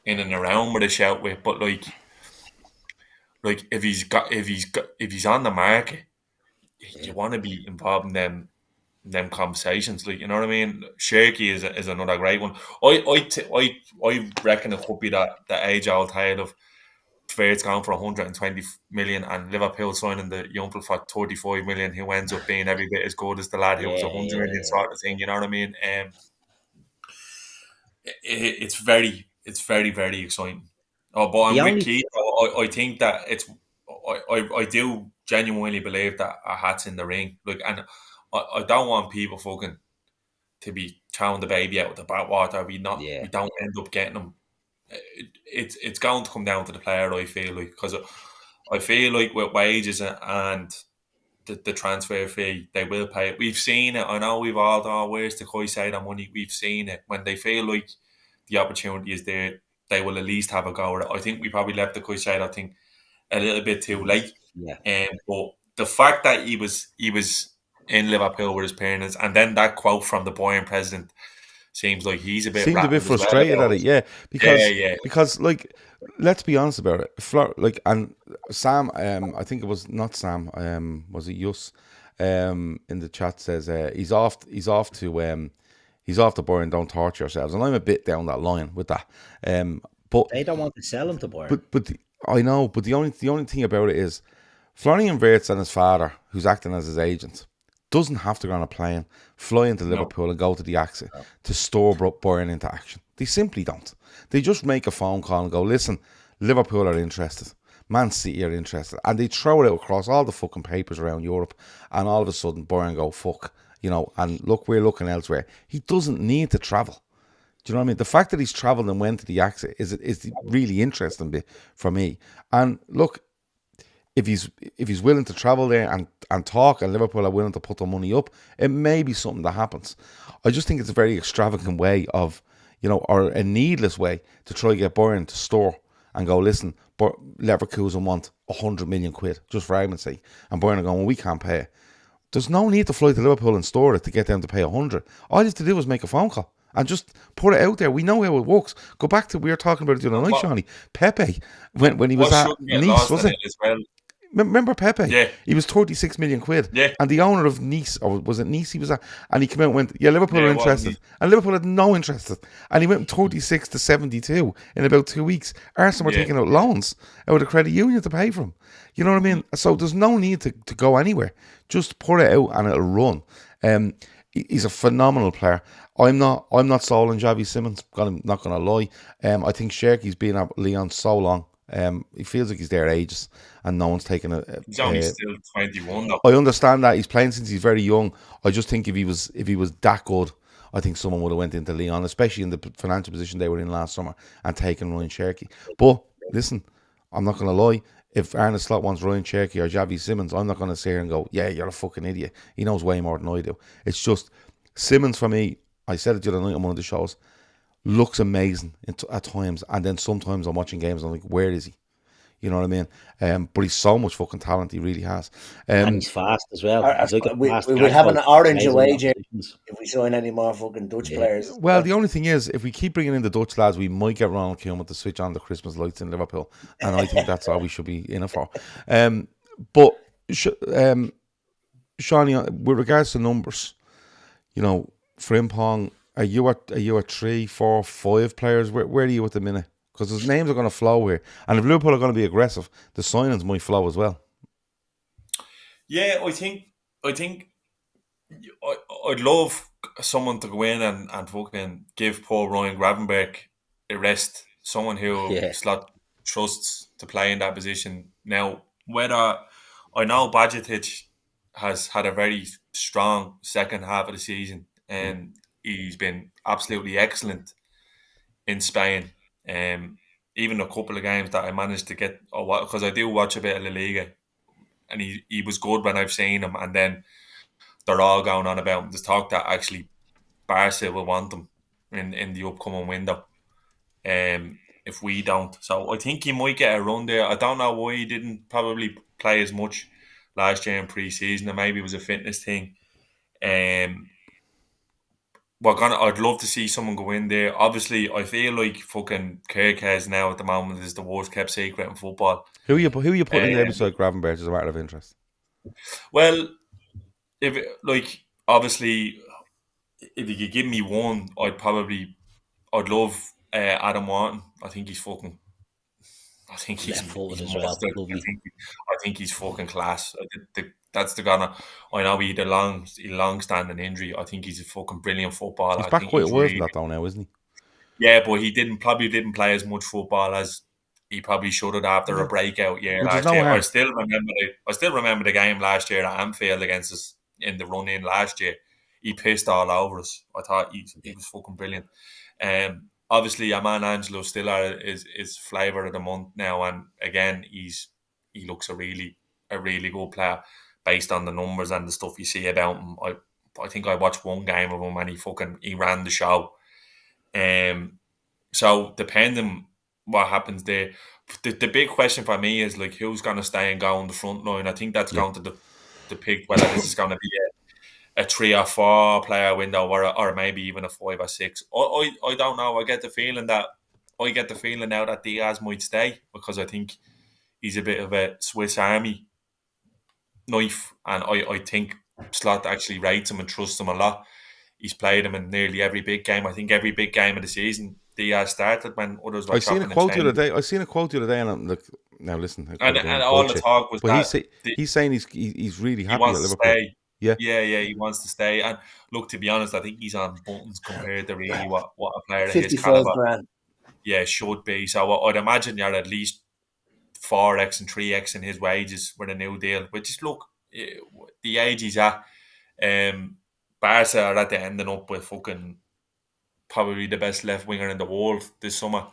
C: in and around with a shout with, but like if he's on the market, you want to be involved in them conversations, like, you know what I mean. Cherki is another great one. I reckon it could be that the age-old tale of Wirtz going for 120 million and Liverpool signing the young for 35 million, who ends up being every bit as good as the lad who was 100 million sort of thing. You know what I mean? It's very, very exciting. Oh, but I'm with Keith. I think that I do genuinely believe that a hat's in the ring. Like, and I don't want people fucking to be throwing the baby out with the bathwater. We don't end up getting them. It's going to come down to the player, I feel like, because I feel like with wages and the transfer fee, they will pay it. We've seen it. I know we've all thought, where's the Koi side of money? We've seen it. When they feel like the opportunity is there, they will at least have a go at it. I think we probably left the Koi side, I think, a little bit too late.
B: Yeah.
C: But the fact that he was in Liverpool with his parents, and then that quote from the Bayern president seems like he's a bit
A: frustrated at it, because like, let's be honest about it. And Sam, I think it was not Sam, was it Yus, in the chat says he's off to Bayern. Don't torture yourselves, and I'm a bit down that line with that. But
B: they don't want to sell him to Bayern.
A: But I know. But the only thing about it is Florian Wirtz and his father, who's acting as his agent, doesn't have to go on a plane, fly into Liverpool and go to the Axe to store Bayern into action. They simply don't. They just make a phone call and go, listen, Liverpool are interested. Man City are interested. And they throw it out across all the fucking papers around Europe, and all of a sudden Bayern go, fuck, and look, we're looking elsewhere. He doesn't need to travel. Do you know what I mean? The fact that he's travelled and went to the Axe is the really interesting bit for me. And look, if he's willing to travel there and talk, and Liverpool are willing to put the money up, it may be something that happens. I just think it's a very extravagant way of, or a needless way to try to get Bayern to store and go, listen, Leverkusen want 100 million quid, just for argument's sake. And Bayern are going, well, we can't pay it. There's no need to fly to Liverpool and store it to get them to pay 100. All you have to do is make a phone call and just put it out there. We know how it works. Go back to, we were talking about it the other night, Shawnee. Pepe, when he was at Nice, was it?
C: As well.
A: Remember Pepe?
C: Yeah.
A: He was 36 million quid.
C: Yeah.
A: And the owner of Nice, or was it Nice he was at? And he came out and went, yeah, Liverpool are interested. And Liverpool had no interest. And he went from 36 to 72 in about 2 weeks. Arsenal were taking out loans out of the credit union to pay for him. You know what I mean? So there's no need to go anywhere. Just put it out and it'll run. He's a phenomenal player. I'm not sold on Xavi Simons. I'm not going to lie. I think Cherki's been at Lyon so long. He feels like he's there ages, and no one's taking a.
C: He's only still 21 though.
A: I understand that he's playing since he's very young. I just think if he was that good, I think someone would have went into Lyon, especially in the financial position they were in last summer, and taken Ryan Cherki. But listen, I'm not going to lie. If Arne Slot wants Ryan Cherki or Xavi Simons, I'm not going to sit here and go, yeah, you're a fucking idiot. He knows way more than I do. It's just Simons for me. I said it the other night on one of the shows. Looks amazing at times, and then sometimes I'm watching games and I'm like, where is he? You know what I mean? But he's so much fucking talent, he really has.
B: And he's fast as well.
D: We will have an orange away, James, if we sign any more fucking Dutch players.
A: Well, the only thing is, if we keep bringing in the Dutch lads, we might get Ronald Koeman to switch on the Christmas lights in Liverpool, and I think that's all we should be in it for. But Shawnee, with regards to numbers, Frimpong, Are you at 3, 4, 5 players? Where are you at the minute? Because his names are going to flow here, and if Liverpool are going to be aggressive, the signings might flow as well.
C: Yeah, I think I'd love someone to go in and fucking give poor Ryan Gravenberch a rest. Someone who Slot trusts to play in that position. Now, whether I know Bajcetic has had a very strong second half of the season, and he's been absolutely excellent in Spain. Even a couple of games that I managed to get, because I do watch a bit of La Liga, and he was good when I've seen him. And then they're all going on about him. There's talk that actually Barca will want him in the upcoming window. If we don't, so I think he might get a run there. I don't know why he didn't probably play as much last year in pre-season, and maybe it was a fitness thing. I'd love to see someone go in there. Obviously, I feel like fucking Kerkez now at the moment is the worst kept secret in football.
A: Who are you putting in there beside Gravenberch as a matter of interest?
C: Well, obviously, if you could give me one, I'd love Adam Wharton. I think he's
B: left-footed as well.
C: I think he's fucking class. That's the guy. I know he had a long-standing injury. I think he's a fucking brilliant footballer.
A: He's back quite a while from that though now, isn't he?
C: Yeah, but he probably didn't play as much football as he probably should have after a breakout year last year. I still remember the game last year at Anfield against us in the run-in last year. He pissed all over us. I thought he was fucking brilliant. Obviously, Aman Angelo still is flavour of the month now, and again, he looks a really good player based on the numbers and the stuff you see about him. I think I watched one game of him and he ran the show. So depending what happens there, the big question for me is like who's going to stay and go on the front line. I think that's going to depict whether this is going to be a 3 or 4 player window or maybe even a 5 or 6. I don't know. I get the feeling now that Diaz might stay because I think he's a bit of a Swiss Army knife, and I think Slot actually rates him and trusts him a lot. He's played him in nearly every big game. I think every big game of the season Diaz started when others were.
A: I seen a quote the other day, and I'm like, now listen.
C: And all the talk was
A: but he's saying he's really happy at Liverpool. Yeah.
C: Yeah, he wants to stay. And look, to be honest, I think he's on buttons compared to really what a player of his
D: 55
C: caliber,
D: grand.
C: should be. So I'd imagine you're at least 4x and 3x in his wages with a new deal. Which is, look, the age he's at. Barca are at the ending up with fucking probably the best left winger in the world this summer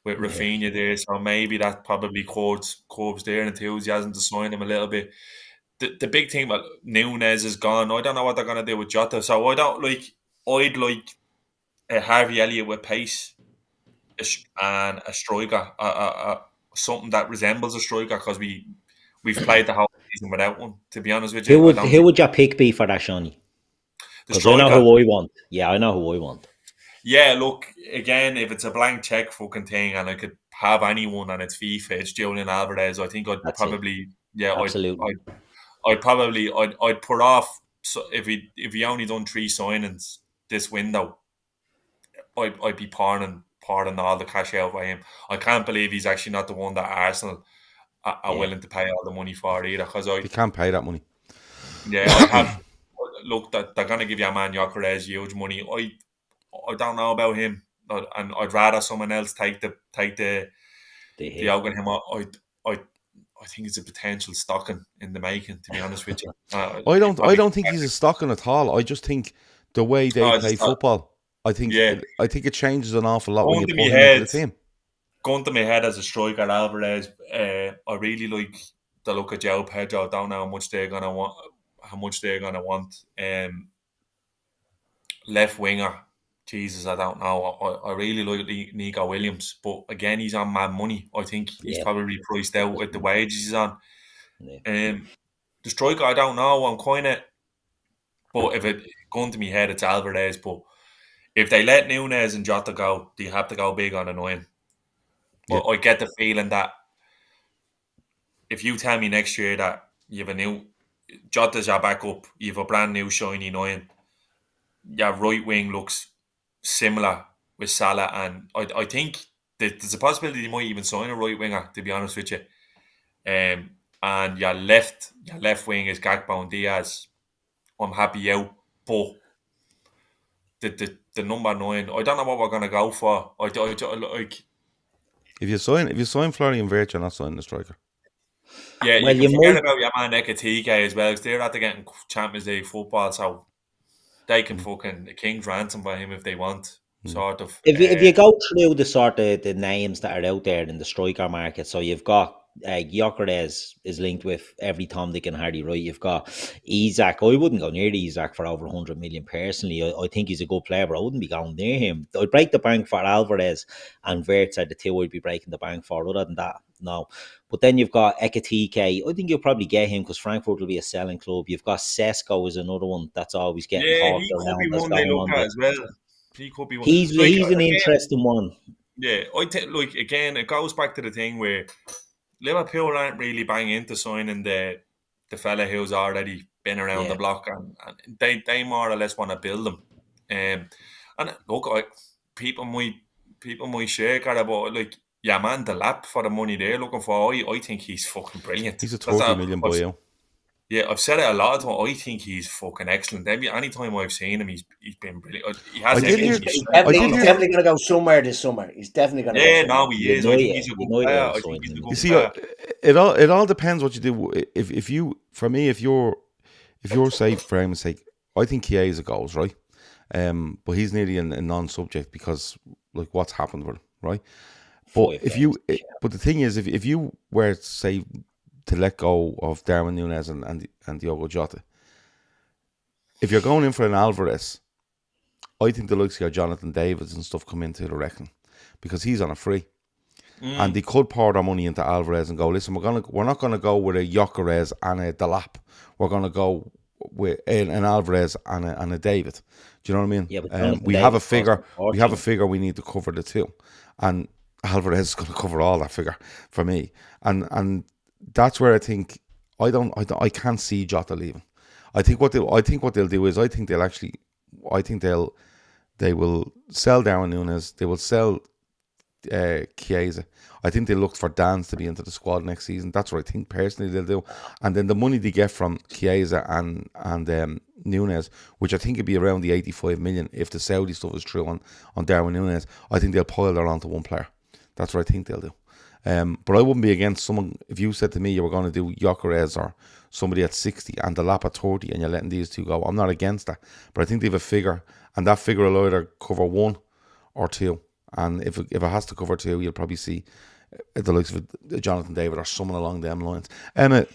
C: with Rafinha there. So maybe that probably curbs their enthusiasm to sign him a little bit. The big thing about Nunes is gone. I don't know what they're going to do with Jota. So I'd like a Harvey Elliott with pace and a striker, something that resembles a striker, because we've played the whole season without one. To be honest with you,
B: Who would your pick be for that, Shawnee?
C: The
B: Because I know
C: striker.
B: who I want. Yeah, I know who I want.
C: Yeah, look, again, if it's a blank check fucking thing and I could have anyone and it's FIFA, it's Julian Alvarez, I think I'd
B: That's
C: probably,
B: Absolutely.
C: I'd put off, so if he only done 3 signings this window, I'd be pouring all the cash out by him. I can't believe he's actually not the one that Arsenal are willing to pay all the money for either, because
A: They can't pay that money.
C: I have look, that they're going to give your man Gyökeres huge money. I don't know about him, and I'd rather someone else take the out on him. I think it's a potential stocking in the making, to be honest with you.
A: I don't think he's a stocking at all. I just think the way they play football, I think it changes an awful lot when you put him into the team.
C: Going to my head as a striker, Alvarez, I really like the look of João Pedro. I don't know how much they're gonna want. Left winger, Jesus, I don't know. I really like Nico Williams, but again, he's on mad money. I think he's probably priced out with the wages he's on. The striker, I don't know. I'm kind of, but if it going to my head, it's Alvarez. But if they let Nunes and Jota go, they have to go big on a 9. But I get the feeling that if you tell me next year that you have a new Jota's your backup, you have a brand new shiny 9, your right wing looks similar with Salah, and I think that there's a possibility you might even sign a right winger, to be honest with you. And your left wing is Gakpo and Diaz. I'm happy out, but the number 9, I don't know what we're gonna go for. I like.
A: If you sign Florian Wirtz, you're not signing the striker.
C: Yeah, well, you can forget about your man Ekatike as well, because they're after getting Champions League football, so they can fucking the King's ransom by him if they want. Sort of.
B: If you go through the sort of the names that are out there in the striker market, so you've got Gyökeres is linked with every Tom, Dick and Harry, right? You've got Isak. I wouldn't go near Isak for over 100 million personally. I think he's a good player, but I wouldn't be going near him. I'd break the bank for Alvarez and Wirtz are the two I'd be breaking the bank for. Other than that, no. But then you've got Ekatike. I think you'll probably get him because Frankfurt will be a selling club. You've got Sesko is another one that's always getting talked around.
C: He could be one they look at as well. He could be one.
B: He's an interesting one.
C: Yeah, again, it goes back to the thing where Liverpool aren't really banging into signing the fella who's already been around the block, and they more or less want to build them. And look, people might shake at it, but like, yeah, man, the lap for the money they're looking for, I think he's fucking brilliant.
A: He's a 30 million boy.
C: Yeah, I've said it a lot of times. I think he's fucking excellent. Any time I've seen him, he's been brilliant. He's
D: definitely going to go somewhere this summer. He's definitely going to.
C: Yeah, no, he is. I think he's a good player.
A: You see, it all depends what you do. If you're say for argument's sake, I think Kia is a goals, right? But he's nearly a non-subject because like what's happened with him, right? But but the thing is, if you were to say to let go of Darwin Núñez and Diogo Jota, if you're going in for an Alvarez, I think the likes of your Jonathan Davids and stuff come into the reckoning because he's on a free, and they could pour their money into Alvarez and go, listen, we're not gonna go with a Gyökeres and a Delap, we're gonna go with an Alvarez and a David. Do you know what I mean?
B: Yeah,
A: we have a figure. We have a figure. We need to cover the two, and Alvarez is going to cover all that figure for me, and that's where I think I can't see Jota leaving. I think what they'll do is they will sell Darwin Núñez. They will sell Chiesa. I think they looked for Dans to be into the squad next season. That's what I think personally they'll do. And then the money they get from Chiesa and Nunes, which I think would be around the 85 million if the Saudi stuff is true on Darwin Nunes, I think they'll pile that onto one player. That's what I think they'll do. But I wouldn't be against someone, if you said to me you were going to do Gyökeres or somebody at 60 and the lap at 30 and you're letting these two go, I'm not against that. But I think they have a figure, and that figure will either cover one or two. And if it has to cover two, you'll probably see the likes of Jonathan David or someone along them lines. Emma,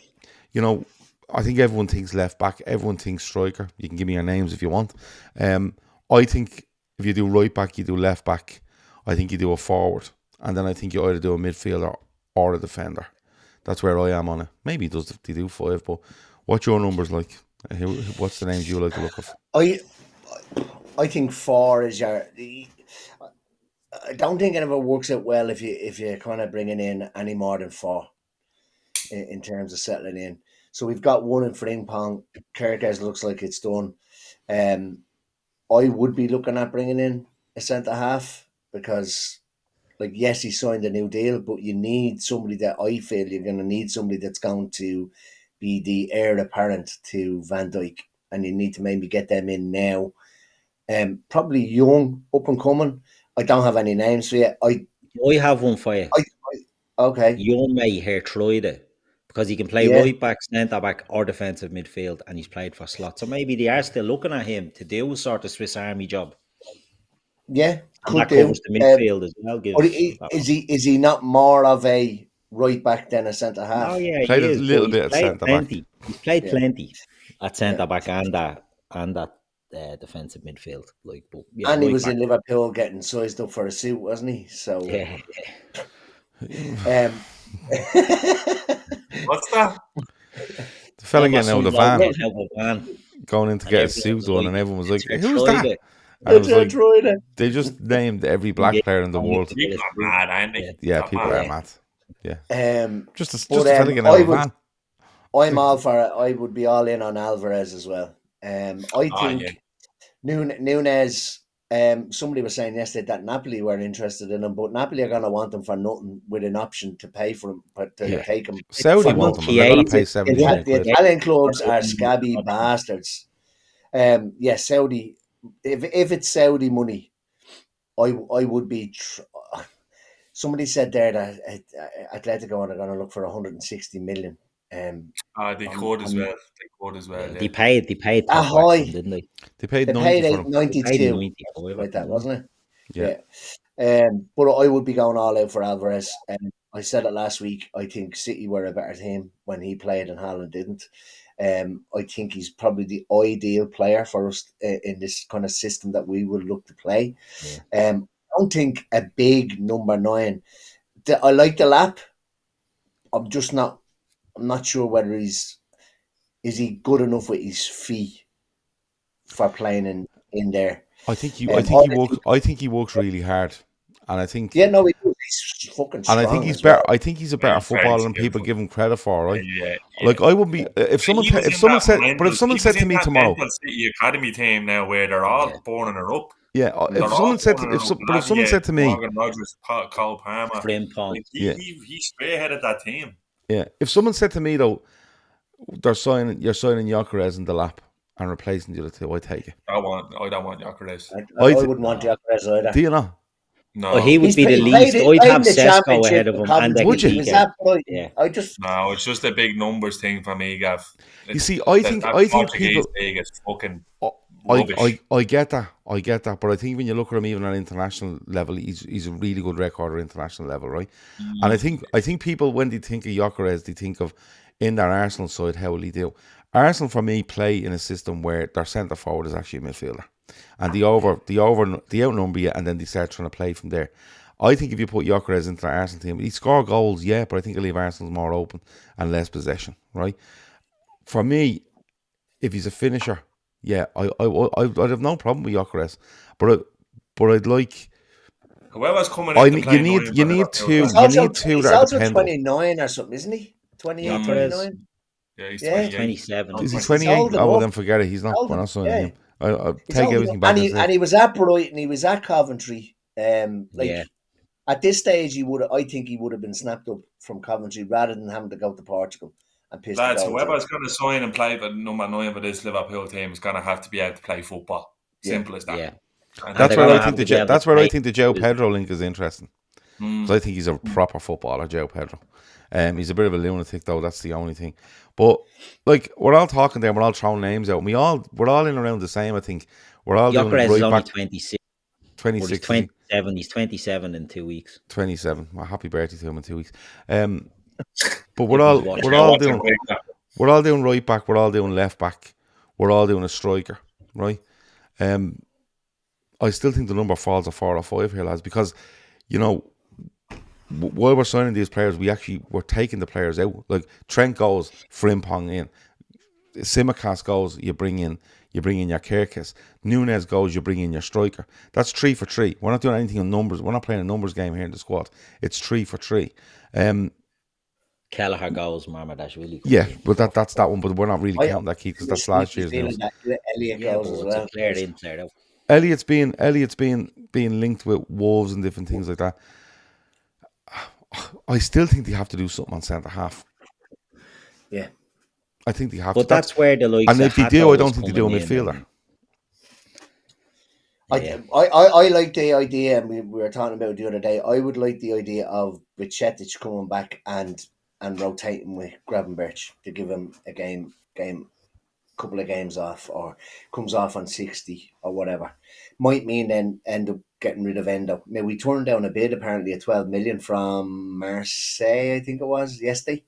A: you know, I think everyone thinks left back, everyone thinks striker. You can give me your names if you want. I think if you do right back, you do left back. I think you do a forward. And then I think you either do a midfielder or a defender. That's where I am on it. Maybe they do five, but what's your numbers like? What's the names you like to look at?
D: I think four is your... I don't think it ever works out well if you're kind of bringing in any more than four in terms of settling in. So we've got one in Frimpong. Kerkez looks like it's done. I would be looking at bringing in a centre half because, like, yes, he signed a new deal, but you need somebody that I feel you're going to need somebody that's going to be the heir apparent to Van Dijk, and you need to maybe get them in now. Probably young, up and coming. I don't have any names for you. I
B: have one for you.
D: Okay.
B: Young may here tried it because he can play right back, centre back, or defensive midfield, and he's played for slot. So maybe they are still looking at him to do a sort of Swiss Army job.
D: Yeah,
B: and that covers the midfield as well.
D: Is he not more of a right back than a centre half?
B: Oh yeah,
A: played
B: he is.
A: A little bit at centre back.
B: He's played plenty at centre back and that defensive midfield. Like, but,
D: and he was in Liverpool getting sized up for a suit, wasn't he? So
C: what's that?
A: The fella getting out of the van, going in to get a suit on, and everyone was like, "Who's that?" And I was like, they just named every black player in the world.
C: People are mad, aren't they?
A: Yeah, people are mad. Yeah. Just a fella getting out of the van.
D: I'm all for it. I would be all in on Alvarez as well. I think Nunes. Somebody was saying yesterday that Napoli were interested in him, but Napoli are going to want him for nothing with an option to pay for him, but to take him.
A: Saudi want him. They're going to pay 70 million.
D: The Italian clubs are scabby bastards. Saudi. If it's Saudi money, I would be. Somebody said there that Atletico are going to look for 160 million.
C: They could as well. Yeah.
B: They paid
D: high,
B: didn't they?
A: They paid
D: 92, like that, wasn't it? Yeah. But I would be going all out for Alvarez. I said it last week. I think City were a better team when he played and Haaland didn't. I think he's probably the ideal player for us in this kind of system that we will look to play. I don't think a big number 9. I like the lap. I'm not sure whether is he good enough with his feet for playing in there.
A: I think he works really hard, and I think
D: he's fucking strong.
A: And I think he's better. I think he's a better footballer than people give him credit for. Right? Yeah. Like I wouldn't be if someone said to me tomorrow,
C: City academy team now where they're all born and are up.
A: Yeah, if someone said to me,
C: Morgan Rogers, Cole Palmer,
B: Frimpong,
C: he spearheaded that team.
A: Yeah, if someone said to me though, you're signing Gyökeres in the lap and replacing the other two, I take it.
C: I don't want Gyökeres.
D: I wouldn't want Gyökeres either.
A: Do you know?
B: No, he would be the least. I'd have Sesko ahead of him, and
A: would you?
D: Yeah,
C: no, it's just a big numbers thing for me, Gav.
A: You see, I think people.
C: League is fucking.
A: I get that, but I think when you look at him even at international level, he's a really good record at international level, right? And I think people, when they think of Gyökeres, they think of in their Arsenal side, how will he do? Arsenal for me play in a system where their centre forward is actually a midfielder, and they outnumber you, and then they start trying to play from there. I think if you put Gyökeres into the Arsenal team, he score goals, yeah, but I think he'll leave Arsenal more open and less possession, right? For me, if he's a finisher. Yeah, I'd have no problem with Gyökeres, but I'd like
C: whoever's coming.
A: You need two. He's
D: also 29 or something, isn't he? 28, 29.
C: Yeah, he's
B: 27.
A: Is he 28? Oh, well, then forget it. He's not. We're not signing him. I'll take everything back.
D: And he was at Brighton. He was at Coventry. At this stage, I think he would have been snapped up from Coventry rather than having to go to Portugal and piss the
C: Lads,
D: goals
C: whoever's
D: out.
C: going to sign and play for number 9 for this Liverpool team is going to have to be able to play football. Simple as that.
B: Yeah.
C: And
A: That's
B: they're
A: where I
B: gonna
A: think
B: have to be able
A: that's
B: to
A: where I
B: play.
A: think the Joe Pedro link is interesting. Because I think he's a proper footballer, Joe Pedro. He's a bit of a lunatic though. That's the only thing. But like we're all talking there, we're all throwing names out. We're all in around the same. I think we're all doing
B: Gyökeres is
A: right
B: only
A: back
B: 26.
A: 26.
B: He's 27. He's 27 in 2 weeks.
A: 27. Well, happy birthday to him in 2 weeks. But we're
B: If
A: all
B: he's watching.
A: we're all doing right back. We're all doing left back. We're all doing a striker, right? I still think the number falls at 4 or 5 here, lads, because you know while we're signing these players, we're taking the players out. Like Trent goes, Frimpong in. Simicast goes, you bring in your Kerkez. Nunez goes, you bring in your striker. That's 3 for 3. We're not doing anything on numbers. We're not playing a numbers game here in the squad. It's 3 for 3.
B: Kelleher goes, Marmadashvili.
A: Yeah, but that's that one. But we're not really counting that, Keith, because that's last year's
D: feeling
A: news.
D: that Elliot
B: Yeah,
D: goes
B: but
D: as
B: it's
D: well.
B: a player in, player out.
A: Elliot's being linked with Wolves and different things like that. I still think they have to do something on centre half.
D: Yeah,
A: I think they have
B: But
A: to.
B: that's where the likes
A: And if
B: of
A: they do, I
B: Hato
A: don't
B: is
A: think they do a
B: coming in
A: midfielder.
B: and-
D: I like the idea, and we were talking about it the other day. I would like the idea of Vicetic coming back and rotating with Gravenberch to give him a couple of games off, or comes off on 60 or whatever. Might mean then end up getting rid of Endo. Now we turned down a bid apparently at 12 million from Marseille, I think it was yesterday.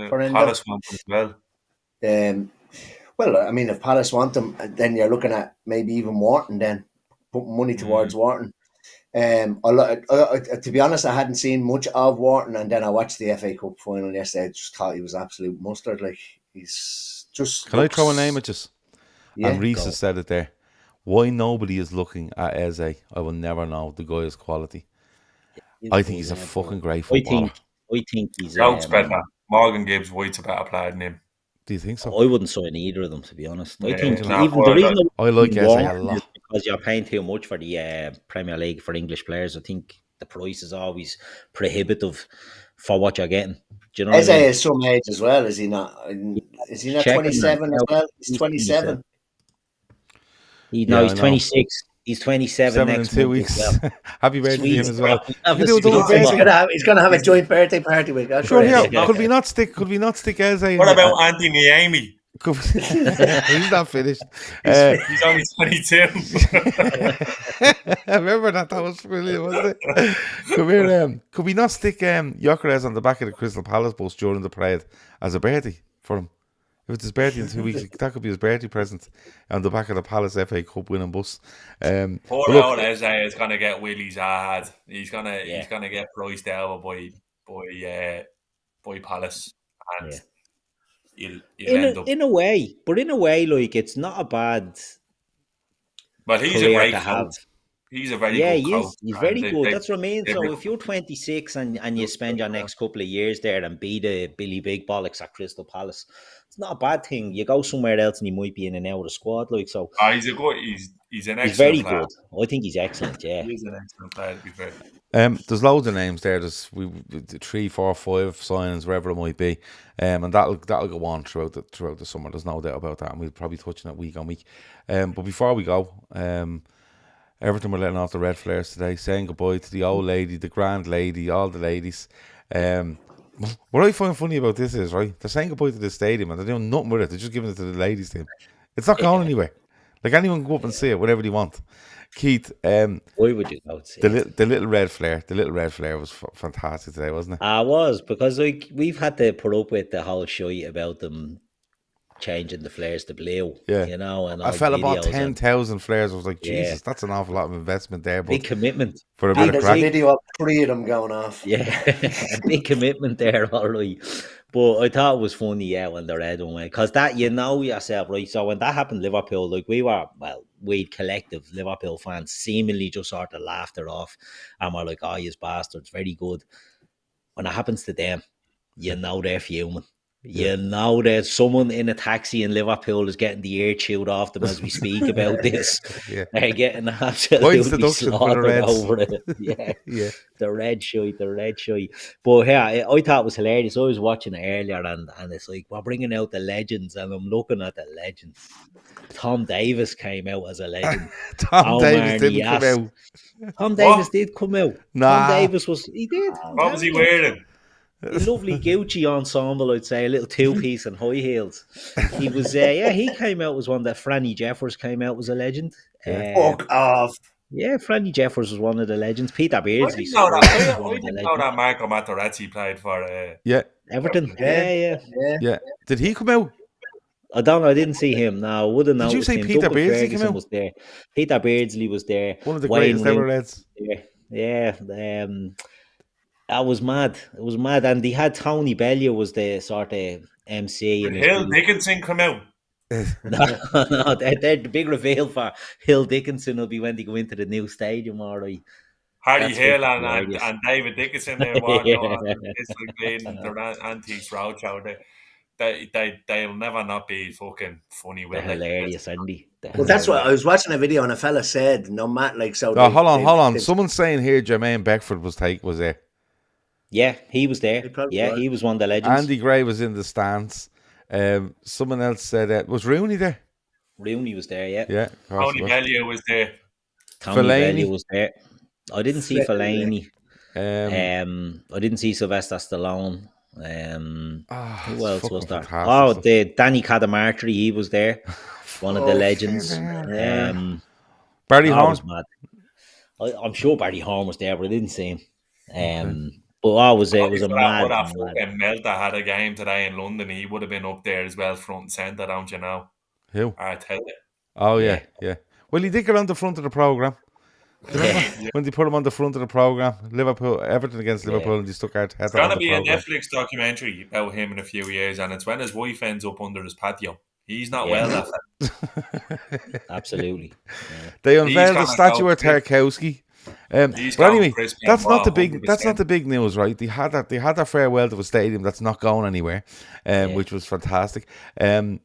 D: For Endo.
C: Palace want him as well.
D: Well, I mean, if Palace want them, then you're looking at maybe even Wharton. Then putting money towards Wharton. To be honest, I hadn't seen much of Wharton, and then I watched the FA Cup final yesterday. I just thought he was absolute mustard. Like he's just.
A: Can I throw a name at just?
D: Yeah,
A: And Reese has said it there. Why nobody is looking at Eze, I will never know. The guy is quality. I think he's a fucking great footballer.
B: I think he's
C: Scout's better. Morgan Gibbs White's a better player than him.
A: Do you think so?
B: I wouldn't sign either of them, to be honest. I
C: Yeah,
B: think
C: no,
B: even the reason
A: I like Eze a lot.
B: is because you're paying too much for the Premier League for English players. I think the price is always prohibitive for what you're getting. Do you know
D: Eze
B: what I mean?
D: is some age as well, is he not? Is he not
B: Checking
D: 27
B: that.
D: as well? He's
B: He's
D: 27.
B: He's
A: I know.
B: 26. He's 27
A: 7 in
B: next
A: 2
B: month
A: weeks.
B: as well.
A: Happy birthday to him
B: Sweet.
A: as well.
B: Have
A: You
B: a
A: do a double
B: sweet
A: birthday.
B: one.
D: He's gonna have a joint birthday party with us.
A: Sure, yeah.
B: Yeah.
A: Could we not stick Eze in
C: What
A: there?
C: about Anthony Amy?
A: He's not finished.
C: He's only 22.
A: I remember that was brilliant, wasn't it? Come here, could we not stick Gyökeres on the back of the Crystal Palace bus during the parade as a birthday for him? If it's his birthday in 2 weeks, that could be his birthday present on the back of the Palace FA Cup winning bus.
C: Poor
A: look,
C: old Eze is gonna get Willie's hard. He's gonna get priced out by Palace, and you'll end up.
B: In a way, like it's not a bad.
C: But he's a
B: career
C: great
B: to have.
C: coach. He's a very
B: Yeah,
C: good coach.
B: he's very
C: and
B: good. That's what I mean. So
C: they-
B: if you're 26 and you spend your next couple of years there and be the Billy Big Bollocks at Crystal Palace, it's not a bad thing. You go somewhere else and you might be in and out of the squad. Like so,
C: he's a good. He's an excellent
B: he's very
C: player.
B: good. I think he's excellent. Yeah.
C: He's an excellent player, to be fair.
A: there's loads of names there. There's 3, 4, 5 signings, wherever it might be, and that'll go on throughout the summer. There's no doubt about that, and we'll probably touch on it week on week. But before we go, Everton were letting off the Red Flares today, saying goodbye to the old lady, the grand lady, all the ladies. What I find funny about this is, right, they're saying goodbye to the stadium and they're doing nothing with it. They're just giving it to the ladies' team. It's not going anywhere. Like anyone can go up and see it whenever they want. Keith,
B: Why would you go see it?
A: the little red flare was fantastic today, wasn't it?
B: I was, because like we've had to put up with the whole shite about them changing the flares to blue.
A: Yeah.
B: You know, and
A: I
B: all
A: felt
B: the
A: about
B: videos and
A: 10,000 flares. I was like,
B: Yeah.
A: Jesus, that's an awful lot of investment there. But
B: big commitment.
A: for a
D: And
A: bit of
D: there's a
A: crack,
D: video of 3 of them going off.
B: Yeah, a big commitment there, all right. But I thought it was funny, yeah, when the red one went. Because that, you know yourself, right? So when that happened, Liverpool, like we collective Liverpool fans seemingly just sort of laughed it off. And we're like, oh, you bastards, very good. When it happens to them, you know they're fuming. You know that someone in a taxi in Liverpool is getting the ear chewed off them as we speak about this.
A: Yeah.
B: They're getting
A: Points
B: absolutely
A: deduction for the
B: slaughtered
A: Reds.
B: over it. Yeah.
A: Yeah.
B: The red shite. But yeah, I thought it was hilarious. I was watching it earlier and it's like, we're bringing out the legends, and I'm looking at the legends. Tom Davis came out as a legend.
A: Tom Davis didn't come out.
B: Tom Davis did come out.
A: Nah.
B: Tom Davis he did.
C: What was he wearing?
B: A lovely Gucci ensemble, I'd say, a little two-piece and high heels. He was, he came out as one that Franny Jeffers came out as a legend.
D: Fuck off.
B: Yeah, Franny Jeffers was one of the legends. Peter
C: I
B: Beardsley.
C: didn't know that Marco Materazzi played for
B: Everton.
D: Yeah.
A: Did he come out?
B: I don't know. I didn't see him. No, I wouldn't know.
A: Did you say Peter Beardsley came out?
B: Was there. Peter Beardsley was there.
A: One of the greatest ever Reds.
B: Yeah. That was mad. It was mad. And they had Tony Bellew was the sort of MC.
C: Did Hill Dickinson come out?
B: No, the big reveal for Hill Dickinson will be when they go into the new stadium, all right.
C: Harry Hill and David Dickinson there walking on. It's like playing their Antiques Roadshow. They'll never not be fucking funny.
B: They're hilarious, Andy.
D: Well, that's what I was watching a video and a fella said, no matter like so.
A: Oh, hold on. Someone's saying here Jermaine Beckford was there.
B: Yeah, he was there. He was one of the legends.
A: Andy Gray was in the stands. Someone else said was Rooney there?
B: Rooney was there, yeah.
A: Yeah.
C: Tony Bellew was there.
B: Tony Bellew was there. I didn't see Fellaini. I didn't see Sylvester Stallone. Who else was there? Oh, Danny Cadamartri, he was there. One of the legends.
A: Barry Horn
B: was mad. I'm sure Barry Horn was there, but I didn't see him. But it was a mad.
C: Fucking Melta had a game today in London. He would have been up there as well, front and centre, don't you know?
A: Who?
C: Arteta.
A: Oh yeah. Well, he did get on the front of the programme. When they put him on the front of the programme, Everton against Liverpool, and they stuck Arteta.
C: It's going to be a Netflix documentary about him in a few years, and it's when his wife ends up under his patio. He's not well that.
B: Absolutely.
A: They unveiled the statue of Tarkowski. But anyway, that's not the big news, right? They had their farewell to a stadium that's not going anywhere, which was fantastic. The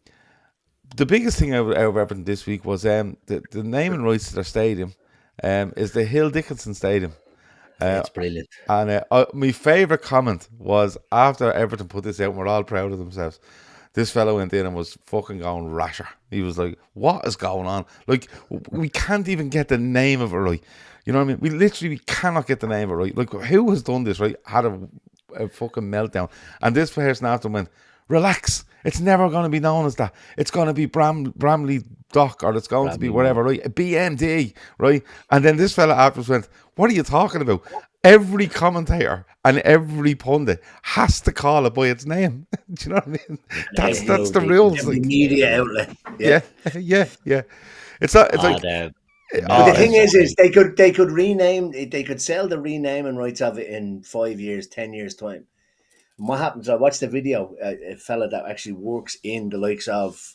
A: biggest thing out of Everton this week was the naming rights to their stadium is the Hill Dickinson Stadium.
B: That's brilliant.
A: And my favourite comment was after Everton put this out, and we're all proud of themselves. This fellow went in and was fucking going rasher. He was like, "What is going on? Like, we can't even get the name of it right." You know what I mean? We cannot get the name of it right. Like, who has done this, right? Had a fucking meltdown. And this person after went, relax. It's never going to be known as that. It's going to be Bramley Dock, or it's going to be whatever, right? BMD, right? And then this fella afterwards went, what are you talking about? Every commentator and every pundit has to call it by its name. Do you know what I mean? That's the rules.
D: Every media outlet.
A: Yeah. It's like...
D: But the thing is they could rename, they could sell the renaming rights of it in 5 years, 10 years time. And what happens? I watched the video. A fella that actually works in the likes of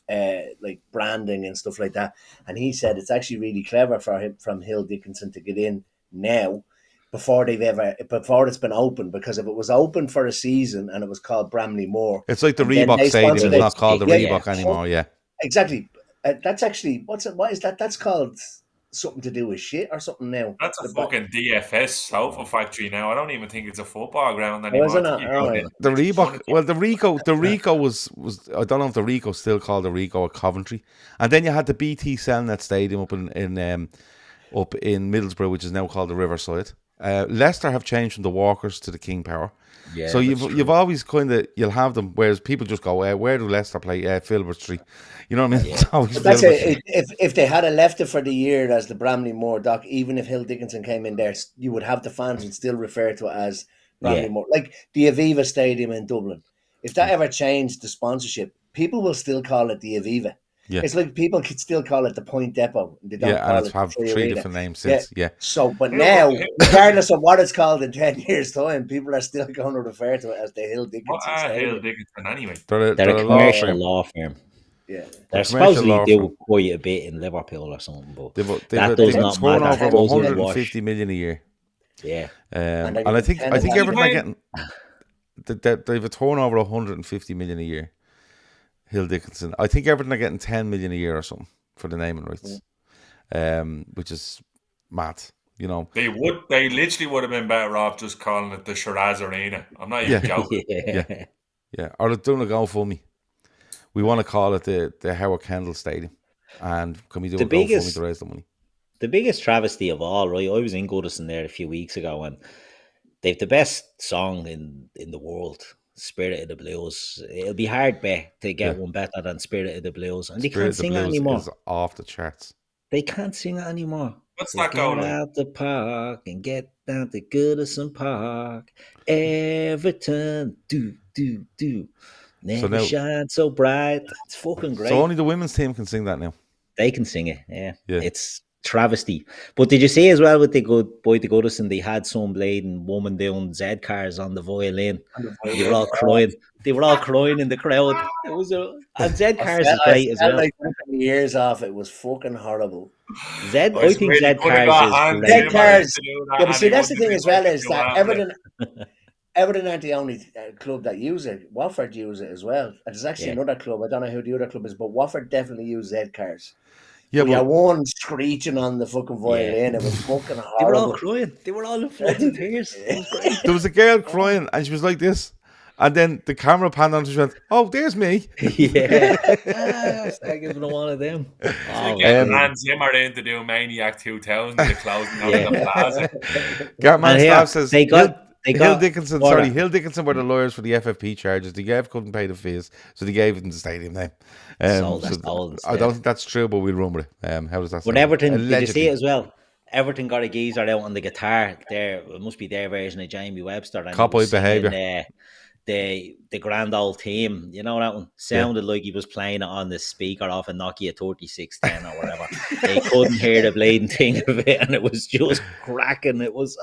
D: like branding and stuff like that, and he said it's actually really clever for him from Hill Dickinson to get in now before it's been open, because if it was open for a season and it was called Bramley Moore,
A: it's like the Reebok Stadium is not called the Reebok anymore. Yeah,
D: exactly. That's actually what is that? That's called something to do with shit or something now.
C: That's a fucking DFS sofa factory now. I don't even think it's a football ground anymore.
A: The Reebok, well, the Rico was I don't know if the Rico's still called the Rico at Coventry, and then you had the BT Cellnet Stadium up in Middlesbrough, which is now called the Riverside. Leicester have changed from the Walkers to the King Power. Yeah, so you've always you'll have them, whereas people just go, where do Leicester play? Filbert Street. You know what I mean?
D: Yeah. If they had left it for the year as the Bramley Moore Dock, even if Hill Dickinson came in there, you would have the fans and still refer to it as Bramley Moore. Like the Aviva Stadium in Dublin. If that ever changed the sponsorship, people will still call it the Aviva. Yeah. It's like people could still call it the Point Depot. They don't call
A: and it's have three different names since. Yeah.
D: So, but now, regardless of what it's called in 10 years' time, people are still going to refer to it as the Hill Dickinson.
C: What are Hill Dickinson anyway?
B: They're a commercial law firm.
D: Yeah,
B: they're supposedly do quite a bit in Liverpool or something, but that does not matter.
A: Over 150 million a year.
B: Yeah,
A: and I think Everton are getting. they've a turnover of 150 million a year. Hill Dickinson. I think Everton are getting 10 million a year or something for the naming rights, which is mad. You know,
C: They literally would have been better off just calling it the Shiraz Arena. I'm not even joking.
A: Yeah. Or they're doing a GoFundMe. We want to call it the Howard Kendall Stadium, and can we do a GoFundMe to raise the money?
B: The biggest travesty of all, right? I was in Goodison there a few weeks ago, and they've the best song in the world, Spirit of the Blues. It'll be hard bet to get one better than Spirit of the Blues, and they can't sing it anymore.
A: Is off the charts.
B: They can't sing it anymore.
C: What's that going
B: on? Get out the park and get down to Goodison Park. Everton, do. Never shine so bright. It's fucking great.
A: So only the women's team can sing that now.
B: They can sing it, yeah. It's travesty. But did you see as well with the Goodison, they had some bleeding woman doing Z cars on the violin. They were all crying. They were all crying in the crowd. It was and Z cars is great as well.
D: Like years off, it was fucking horrible.
B: I think Z cars is great.
D: Z cars. Yeah, but see, that's the thing as well is that Everton aren't the only club that use it. Watford use it as well. And there's actually another club. I don't know who the other club is, but Watford definitely use Z cars. Yeah, but one screeching on the fucking violin. It was fucking horrible.
B: They were all crying. They were all in floods of tears. It was great.
A: There was a girl crying, and she was like this. And then the camera panned on, and she went, "Oh, there's me."
B: Yeah, I was thinking of one of them.
C: Hans Zimmer in to do Maniac 2000, the closing of the plaza.
A: Gatman staff says Hill Dickinson were the lawyers for the FFP charges. The GAV couldn't pay the fees, so they gave it in the stadium name. I don't think that's true, but we'll run with it. How does that sound?
B: But Everton, did you see it as well? Everton got a geezer out on the guitar. It must be their version of Jamie Webster.
A: Cop-out behaviour.
B: The grand old team, you know that one? Sounded like he was playing it on the speaker off a Nokia 3610 or whatever. They couldn't hear the bleeding thing of it, and it was just cracking. It was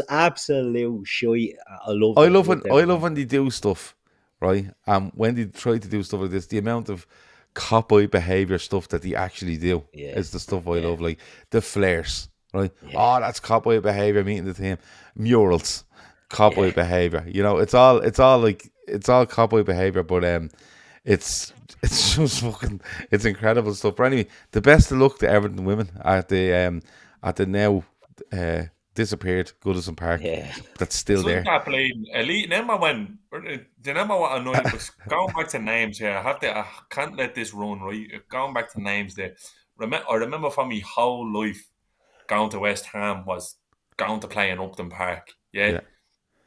B: absolute shite. I love
A: when they do stuff, right? When they try to do stuff like this, the amount of cop-out behaviour stuff that they actually do is the stuff I love, like the flares, right? Yeah. Oh, that's cop-out behaviour, meeting the team. Murals. Cop-out behaviour, you know, it's all cop-out behaviour, but it's just fucking, it's incredible stuff. But anyway, the best of luck to Everton women at the now disappeared Goodison Park. That's still there.
C: Elite. Remember what annoyed me was going back to names here. I can't let this run, right? Going back to names there. I remember from my whole life going to West Ham was going to play in Upton Park. Yeah.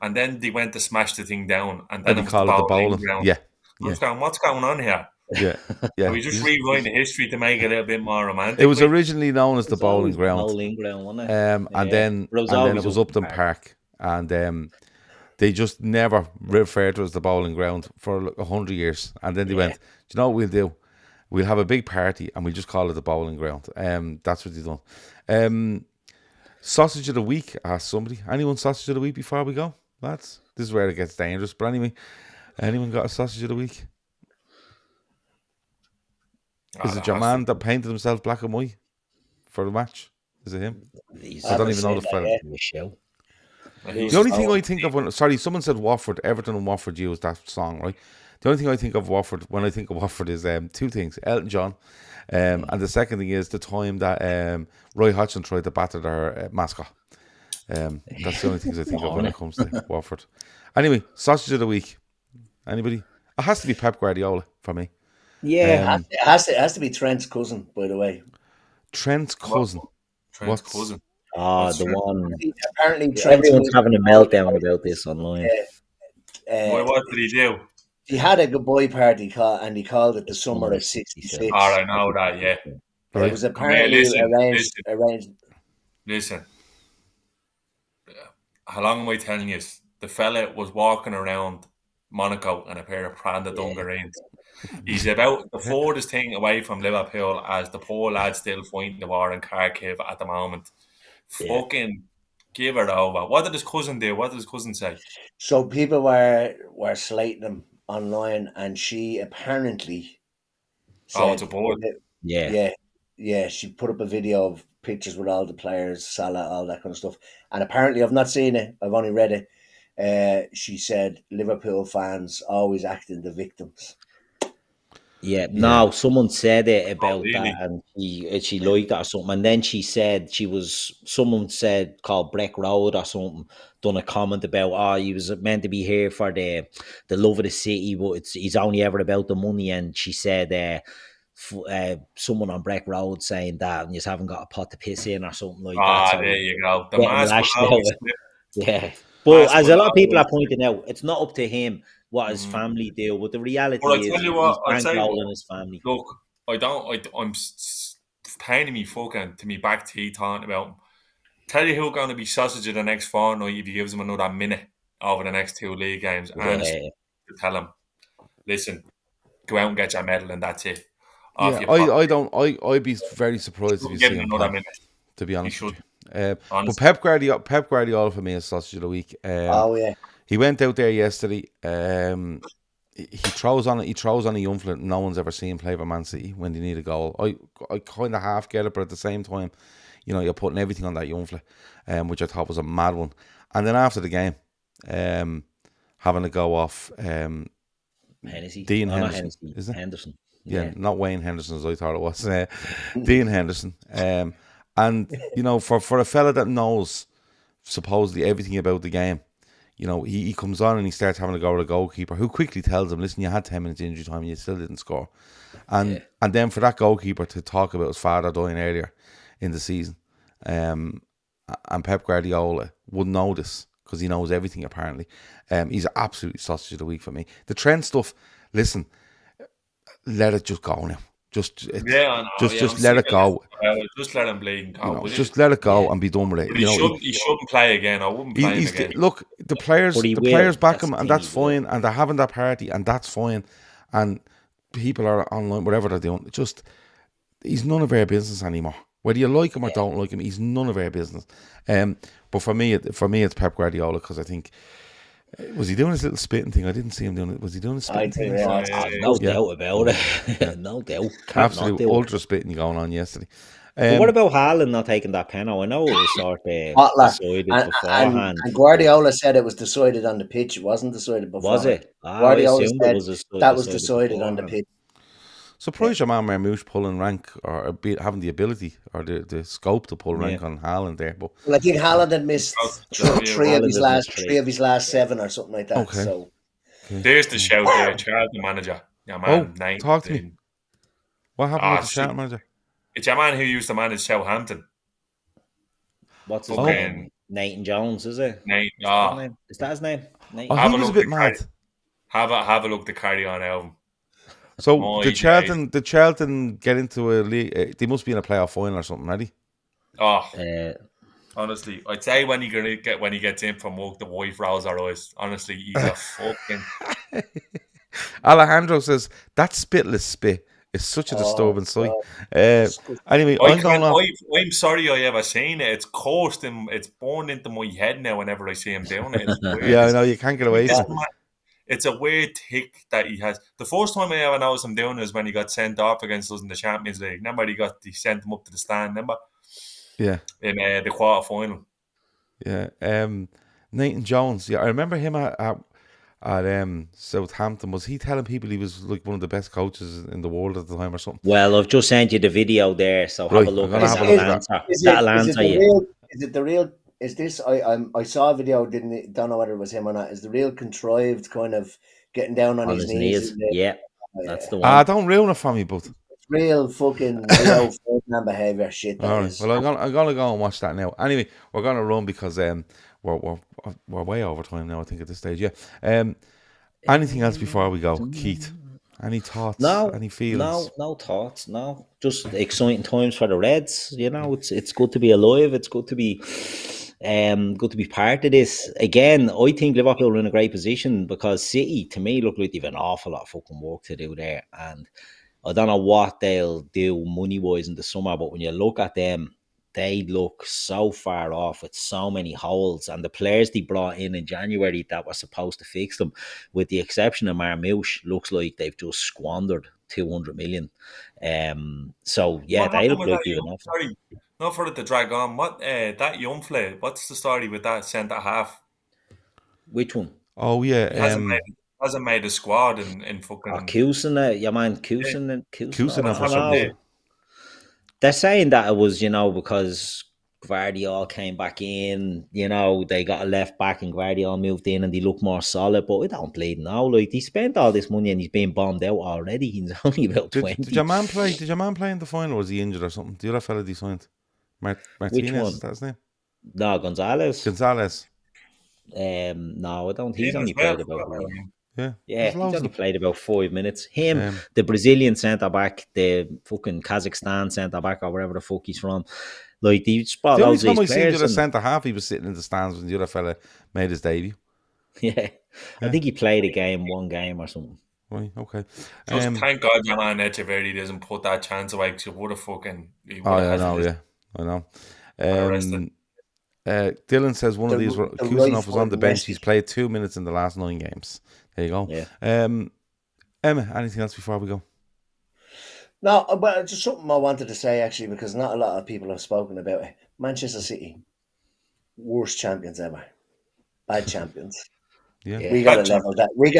C: And then they went to smash the thing down, and then it was the bowling ground.
A: Yeah.
C: What's going on here?
A: Yeah.
C: We just rewriting the history to make it a little bit more romantic.
A: It was originally known as the bowling ground.
B: Bowling ground, wasn't it?
A: And then it was Upton Park, and they just never referred to it as the bowling ground for 100 years. And then they went, "Do you know what we'll do? We'll have a big party, and we'll just call it the bowling ground." That's what they've done. Sausage of the week, asked somebody. Anyone sausage of the week before we go? Lads, this is where it gets dangerous. But anyway, anyone got a sausage of the week? Is it your man that painted himself black and white for the match? Is it him? I don't even know the fella. The only thing I think of someone said Watford, Everton and Watford used that song, right? The only thing I think of when I think of Watford is two things: Elton John, and the second thing is the time that Roy Hodgson tried to batter their mascot. That's the only things I think of when it comes to Watford. Anyway, sausage of the week. Anybody? It has to be Pep Guardiola for me.
B: Yeah,
D: it has to be Trent's cousin, by the way.
A: Trent's cousin.
C: Trent's cousin.
B: The one.
D: Apparently,
B: everyone's having a meltdown about this online.
C: What did he do?
D: He had a goodbye party and he called it the Summer of '66.
C: I know that. Yeah,
D: it was apparently arranged.
C: Listen. How long am I telling you? The fella was walking around Monaco in a pair of Prada dungarees. He's about the furthest thing away from Liverpool as the poor lad still fighting the war in Kerkez at the moment. Fucking give it over. What did his cousin do? What did his cousin say?
D: So people were slating him online, and she apparently said,
C: it's a board.
D: Yeah. She put up a video of pictures with all the players, Salah, all that kind of stuff. And apparently, I've not seen it. I've only read it. she said Liverpool fans always acting the victims.
B: Yeah,
A: Yeah.
B: no, someone said it about
C: really?
B: that, and she liked that or something. And then she said someone said called Breck Road or something, done a comment about, oh, he was meant to be here for the love of the city, but he's only ever about the money. And she said, someone on Breck Road saying that, and you haven't got a pot to piss in or something like that. So
C: There you go. The
B: getting
C: mask will
B: lashed
C: always
B: out.
C: slip.
B: Yeah, but
C: Mask
B: as a
C: will
B: lot of people
C: always
B: are
C: slip.
B: pointing out, it's not up to him what his
C: Mhm.
B: family do. But the
C: But
B: reality
C: I
B: is,
C: tell you
B: he's
C: what, I'd say,
B: bankrolling his family.
C: look, I'm paining me fucking to me back teeth talking about him. Tell you who's going to be sausage in the next fortnight if he gives him another minute over the next 2 league games. Honestly,
B: Yeah,
C: to tell him, listen, go out and get your medal and that's it. Off
A: Yeah,
C: you pop.
A: I'd be very surprised if you
C: Shouldn't give
A: see
C: him
A: him
C: another
A: playing,
C: minute.
A: to be
C: He
A: honest with
C: should,
A: you. But
C: honestly.
A: Pep Guardiola for me is sausage of the week.
D: Oh yeah,
A: He went out there yesterday. He throws on a young fella no one's ever seen play for Man City when they need a goal. I kind of half get it, but at the same time, you know, you're putting everything on that young fella, which I thought was a mad one. And then after the game, having a go off
B: Hennessy.
A: Dean
B: No, not
A: Henderson,
B: Hennessy.
A: isn't it?
B: Henderson.
A: Yeah, not Wayne Henderson as I thought it was. Dean Henderson. And you know, for a fella that knows supposedly everything about the game, you know, he comes on and he starts having a go at the goalkeeper, who quickly tells him, "Listen, you had 10 minutes injury time and you still didn't score." And then for that goalkeeper to talk about his father dying earlier in the season, and Pep Guardiola would know this because he knows everything apparently. He's absolutely sausage of the week for me. The Trent stuff, listen, let it just go now. Just
C: I know.
A: just let it go.
C: Just let him bleed go.
A: You know, just let it go
B: Yeah.
A: and be done with it.
C: But
A: You know,
C: he shouldn't play again. I wouldn't play him again.
A: look, the players
B: But he will.
A: back
B: That's
A: him,
B: the
A: and
B: thing,
A: that's
B: he will.
A: fine. And they're having that party, and that's fine. And people are online, whatever they're doing. Just he's none of our business anymore. Whether you like him or don't like him, he's none of our business. But for me, it's Pep Guardiola because I think was he doing his little spitting thing? I didn't see him doing it. Was he doing his spitting thing?
B: No doubt about it. No doubt. Can't not
A: Absolute
B: do it.
A: ultra spitting going on yesterday.
B: But what about Haaland not taking that penalty? I know it was sort of
D: Butler.
B: decided
D: And
B: beforehand.
D: Guardiola said it was decided on the pitch. It wasn't decided
B: Was
D: beforehand.
B: it? I
D: Guardiola
B: assumed
D: said
B: it was
D: that was decided on the
B: beforehand.
D: pitch.
A: Surprised your man Marmouche pulling rank or having the ability or the scope to pull rank on Haaland there. But
D: Well, I think Haaland had missed three of his last 7 or something like that.
A: Okay.
D: So
C: There's the shout there, Charles, the manager. Your man, Nate.
A: Talk to me. What happened with the chat manager?
C: It's your man who used to manage Southampton.
B: What's his name? Nathan Jones, is it?
C: Nate.
B: Is that his name?
A: Oh, he was a bit mad.
C: Have a look at the Carry On album.
A: So the Charlton get into a league. They must be in a playoff final or something, are they?
C: Honestly, I'd say when he gets in from work, the wife rolls her eyes. Honestly, he's a fucking.
A: Alejandro says that spitless spit is such a disturbing sight. Anyway,
C: I'm sorry I ever seen it. It's coursed him. It's born into my head now. Whenever I see him doing it, it's weird.
A: Yeah, I know you can't get away from it.
C: It's a weird tick that he has. The first time I ever noticed him doing it is when he got sent off against us in the Champions League. Remember, he sent him up to the stand. Remember?
A: Yeah.
C: In the quarter final.
A: Yeah. Nathan Jones. Yeah, I remember him at Southampton. Was he telling people he was like one of the best coaches in the world at the time or something?
B: Well, I've just sent you the video there, so have a look. That'll answer you.
D: Is it the real? Is this? I saw a video. Don't know whether it was him or not. Is the real contrived kind of getting down on his knees?
B: Yeah, that's the one.
A: Don't ruin it for me, but
D: real fucking real man behavior shit.
A: All right. Well, I'm gonna go and watch that now. Anyway, we're gonna run because we're way over time now. I think at this stage. Yeah. Anything else before we go, Keith? Any thoughts?
B: No.
A: Any feelings?
B: No thoughts. No. Just exciting times for the Reds. You know, it's good to be alive. It's good to be part of this. Again, I think Liverpool are in a great position because City, to me, look like they've an awful lot of fucking work to do there. And I don't know what they'll do money-wise in the summer, but when you look at them, they look so far off with so many holes. And the players they brought in January that were supposed to fix them, with the exception of Marmouche, looks like they've just squandered 200 million. So, yeah, they look like they've enough.
C: Sorry, not for it to drag on. What that young fella, what's the story with that centre half?
B: Which one?
A: Oh yeah,
C: He hasn't made a squad in fucking.
B: Kusin, your man Kusin.
A: Kusin
B: I
A: for
B: don't
A: some
B: know.
A: reason.
B: They're saying that it was, because Guardiola came back in, they got a left back and Guardiola moved in and they look more solid, but we don't bleed now. Like, he spent all this money and he's been bombed out already. He's only about 20.
A: Did your man play? Did your man play in the final? Or was he injured or something? The other fella they signed, Martinez.
B: one?
A: Is that his name?
B: No, Gonzalez.
A: Gonzalez.
B: No, I don't. He's
C: Him
B: only
C: as well.
B: played about.
A: Yeah.
B: Yeah,
A: There's
B: he's
A: loads
B: only
A: of
B: played about 5 minutes. Him,
A: them.
B: the Brazilian centre back, the fucking Kazakhstan centre back, or wherever the fuck he's from. Like, they spot
A: The only
B: loads of
A: time I
B: these
A: seen the
B: players.
A: other
B: And,
A: centre half, he was sitting in the stands when the other fella made his debut.
B: yeah, I think he played one game or something.
A: Right. Okay.
C: Just thank God your man Echeverri doesn't put that chance away because he would have fucking.
A: Oh yeah, I know. Yeah, I know. Dylan says one of these were Kuznov was on the bench. He's played 2 minutes in the last 9 games. There you go.
B: Yeah.
A: Emma, anything else before we go?
D: No, but just something I wanted to say actually, because not a lot of people have spoken about it. Manchester City, worst champions ever, bad champions.
A: Yeah.
D: We got it leveled at. We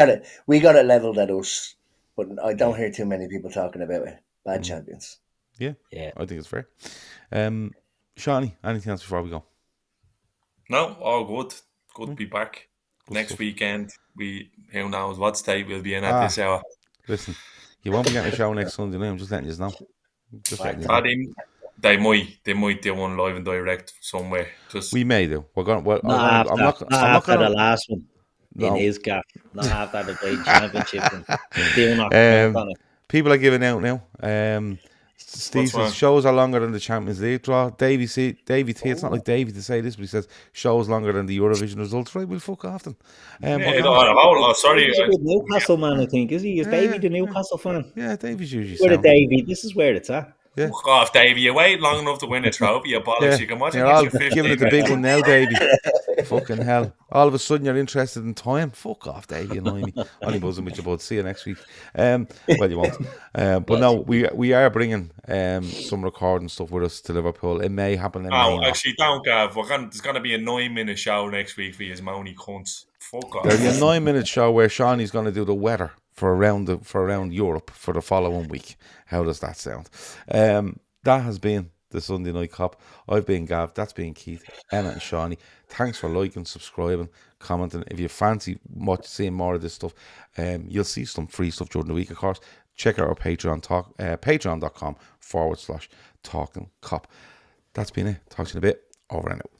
D: got it leveled at us, but I don't hear too many people talking about it. Bad champions.
A: Yeah,
B: Yeah.
A: I think it's fair. Shawnee, anything else before we go?
C: No, all good. Good to be back. Next
A: stuff.
C: weekend, who knows what state we'll be in at this hour.
A: Listen, you won't be getting a show next Sunday night. I'm just letting you know.
C: They might do one live and direct somewhere. Just
A: we may do. We're going. Well,
B: Not after the last one.
A: No.
B: In his gap. Not after the big championship. Still not on it.
A: People are giving out now. Steve says shows are longer than the Champions League draw. Davey T, it's not like Davey to say this, but he says shows longer than the Eurovision results. Right, we'll fuck off then.
C: Sorry.
B: He's a good Newcastle man, I think, is he? Is Davey the Newcastle fan?
A: Yeah, Davey's usually
B: Where the Davey, this is where it's at.
A: Yeah.
C: Fuck off, Davey. You wait long enough to win a trophy, you bollocks. You can watch
A: You're all giving it the big one now, Davey. Fucking hell. All of a sudden you're interested in time. Fuck off, Davey. Annoying me. Only buzzing with you both. See you next week. Well, you won't. But no, we are bringing some recording stuff with us to Liverpool. It may happen.
C: Actually, don't, Gav. There's going to be a 9-minute show next week for you moany cunts. Fuck off.
A: There'll be a 9-minute show where Shawnee's going to do the weather for around Europe for the following week. How does that sound? That has been the Sunday Night Kop. I've been Gav. That's been Keith, Emma, and Shawnee. Thanks for liking, subscribing, commenting. If you fancy seeing more of this stuff, you'll see some free stuff during the week, of course. Check out our Patreon, patreon.com/Talkin Kop. That's been it. Talk to you in a bit. Over and out.